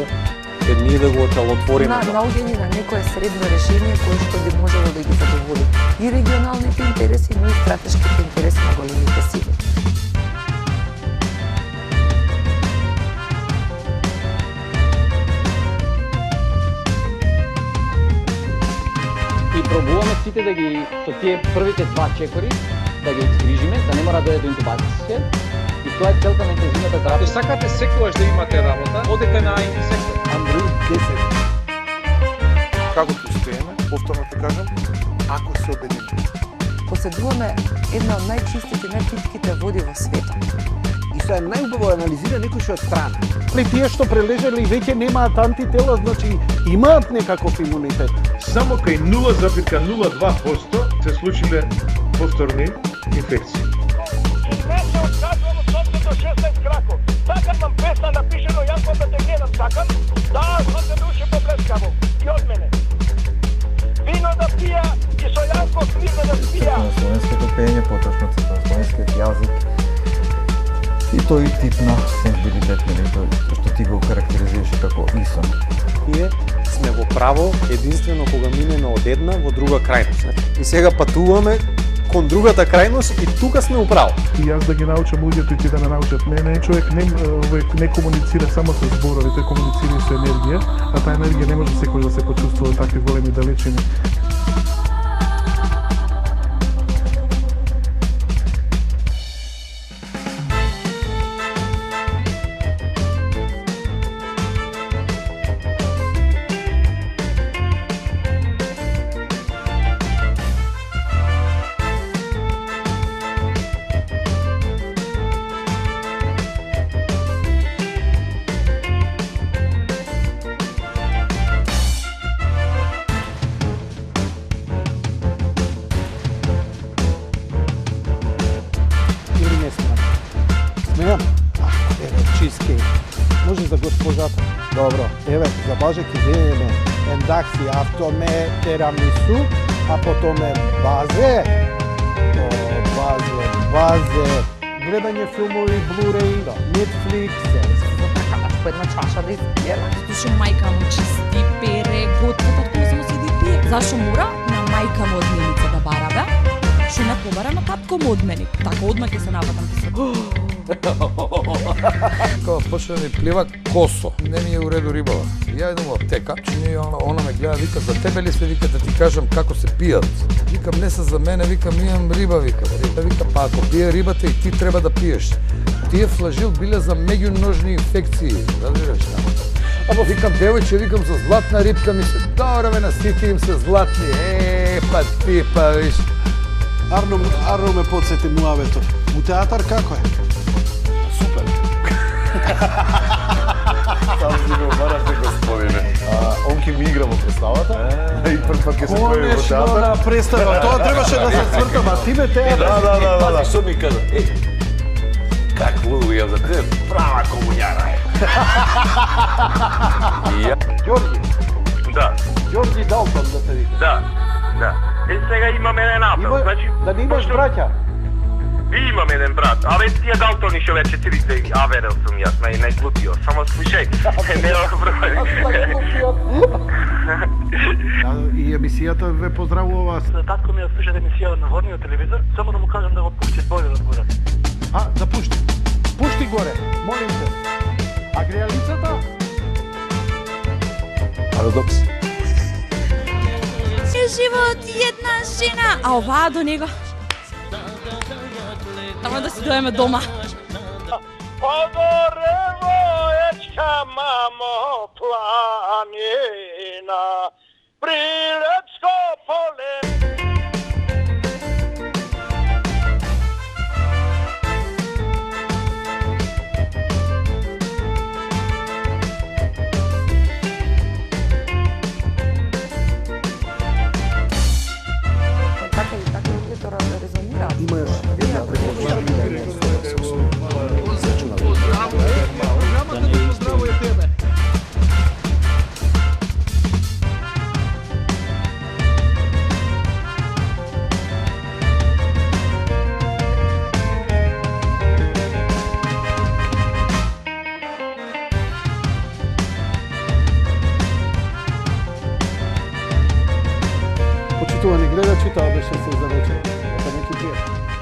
Speaker 8: е ние да го отелотвориме.
Speaker 9: Наоѓање на некое средно решение кое што би можело да ги задоволи и регионалните интереси, но и стратешките интереси на големите сили.
Speaker 10: И пробуваме сите да ги со тие првите два чекори да ги изгрижиме, да не мора да дојде до интубација. И тоа е целта на интензивната терапија.
Speaker 3: Ако сакате секогаш да имате работа, одете на инсектор.
Speaker 1: Андрей 10.
Speaker 11: Како ќе успееме, повторно те кажам, ако се обединеме.
Speaker 9: Поседуваме една од најчистите, најпитките води во светот.
Speaker 11: И сега е најубаво анализира некој што е страна.
Speaker 1: Тие што прележали веќе немаат антитела, значи имаат некаков имунитет.
Speaker 7: Само кај 0,02% се случиле повторни инфекции.
Speaker 12: И не се отказвам од сонце до 16 краков. Сакам вам песна напишено, јас да те гледам, сакам. Да, сонце да уши поблескаво. И од мене. Вино да пија и со Јанков вино да пија.
Speaker 13: На словенското пење, поточно на словенскиот јазик. И тој тип на сензибилитет, што ти го карактеризираше како ИСОН.
Speaker 8: Ние сме во право единствено кога минеме од една во друга крајност. И сега патуваме кон другата крајност и тука сме управо.
Speaker 7: И јас да ги научам луѓето и ти да ме научат мене, човек не комуницира само со зборови, тој комуницира со енергија, а таа енергија не може секој да се почувствува такви големи далечини.
Speaker 1: Може за госпожата. Добро, еве, за Боже ќе земеме ендакси автоме терамису, а потоме базе, гледање филмови, Blu-ray, Netflix.
Speaker 9: По една чаша да изпиеме.
Speaker 14: Зашо мајка му чисти, пере, готват од кога само седи пие. Зашо мора на мајка му одменица да барабе? Шо не побара на татко му одмени. Така одма ќе се нападам ќе се.
Speaker 15: Кога почне да ми плива косо, не ми е у реду рибава. Ја идам во аптека, она ме гледа, вика, за тебе ли се, вика, да ти кажам како се пијат. Викам, не се за мене, викам, имам риба, викам. Вика, па ако пие рибата и ти треба да пиеш. Тие флажил биле за меѓуножни инфекции, разбираш? Ама викам, девојче, викам, за златна рибка ми се, добре ме насити им се златни, па ти, па виш.
Speaker 1: Арно ме подсети муавето. У театар како е?
Speaker 11: Супер. Само си го барате, господине. Он ќе ми игра во представата и прв пат ќе се појави во театар.
Speaker 1: Конечно на представа, тоа требаше да се свртам, а ти бе театар.
Speaker 11: Да.
Speaker 6: Пази, што ми кажа? Какво ја за тебе? Права комуњара е.
Speaker 1: Ѓорги.
Speaker 6: Да.
Speaker 1: Ѓорги Далтон да се вика.
Speaker 6: Да. Сега имам еден апел, значи...
Speaker 1: Да не имаш браќа?
Speaker 6: Имам еден брат, абе тие Далтони што ве 4 аверел сум јас, најглупиот, само слушај, не број.
Speaker 1: И емисијата ве поздравува.
Speaker 12: Татко ми ја слуша емисија на горниот телевизор, само да му кажам да го пушти бојлер од горе.
Speaker 1: Да пушти. Пушти горе, молим те. А грејалицата?
Speaker 11: Парадокс.
Speaker 14: Живот една жена, а оваа до него. Ама да си дојме дома.
Speaker 12: Подорево ечка мамо планина, Прилепско поле.
Speaker 1: Имаш една večer. Opet neki prijatelj.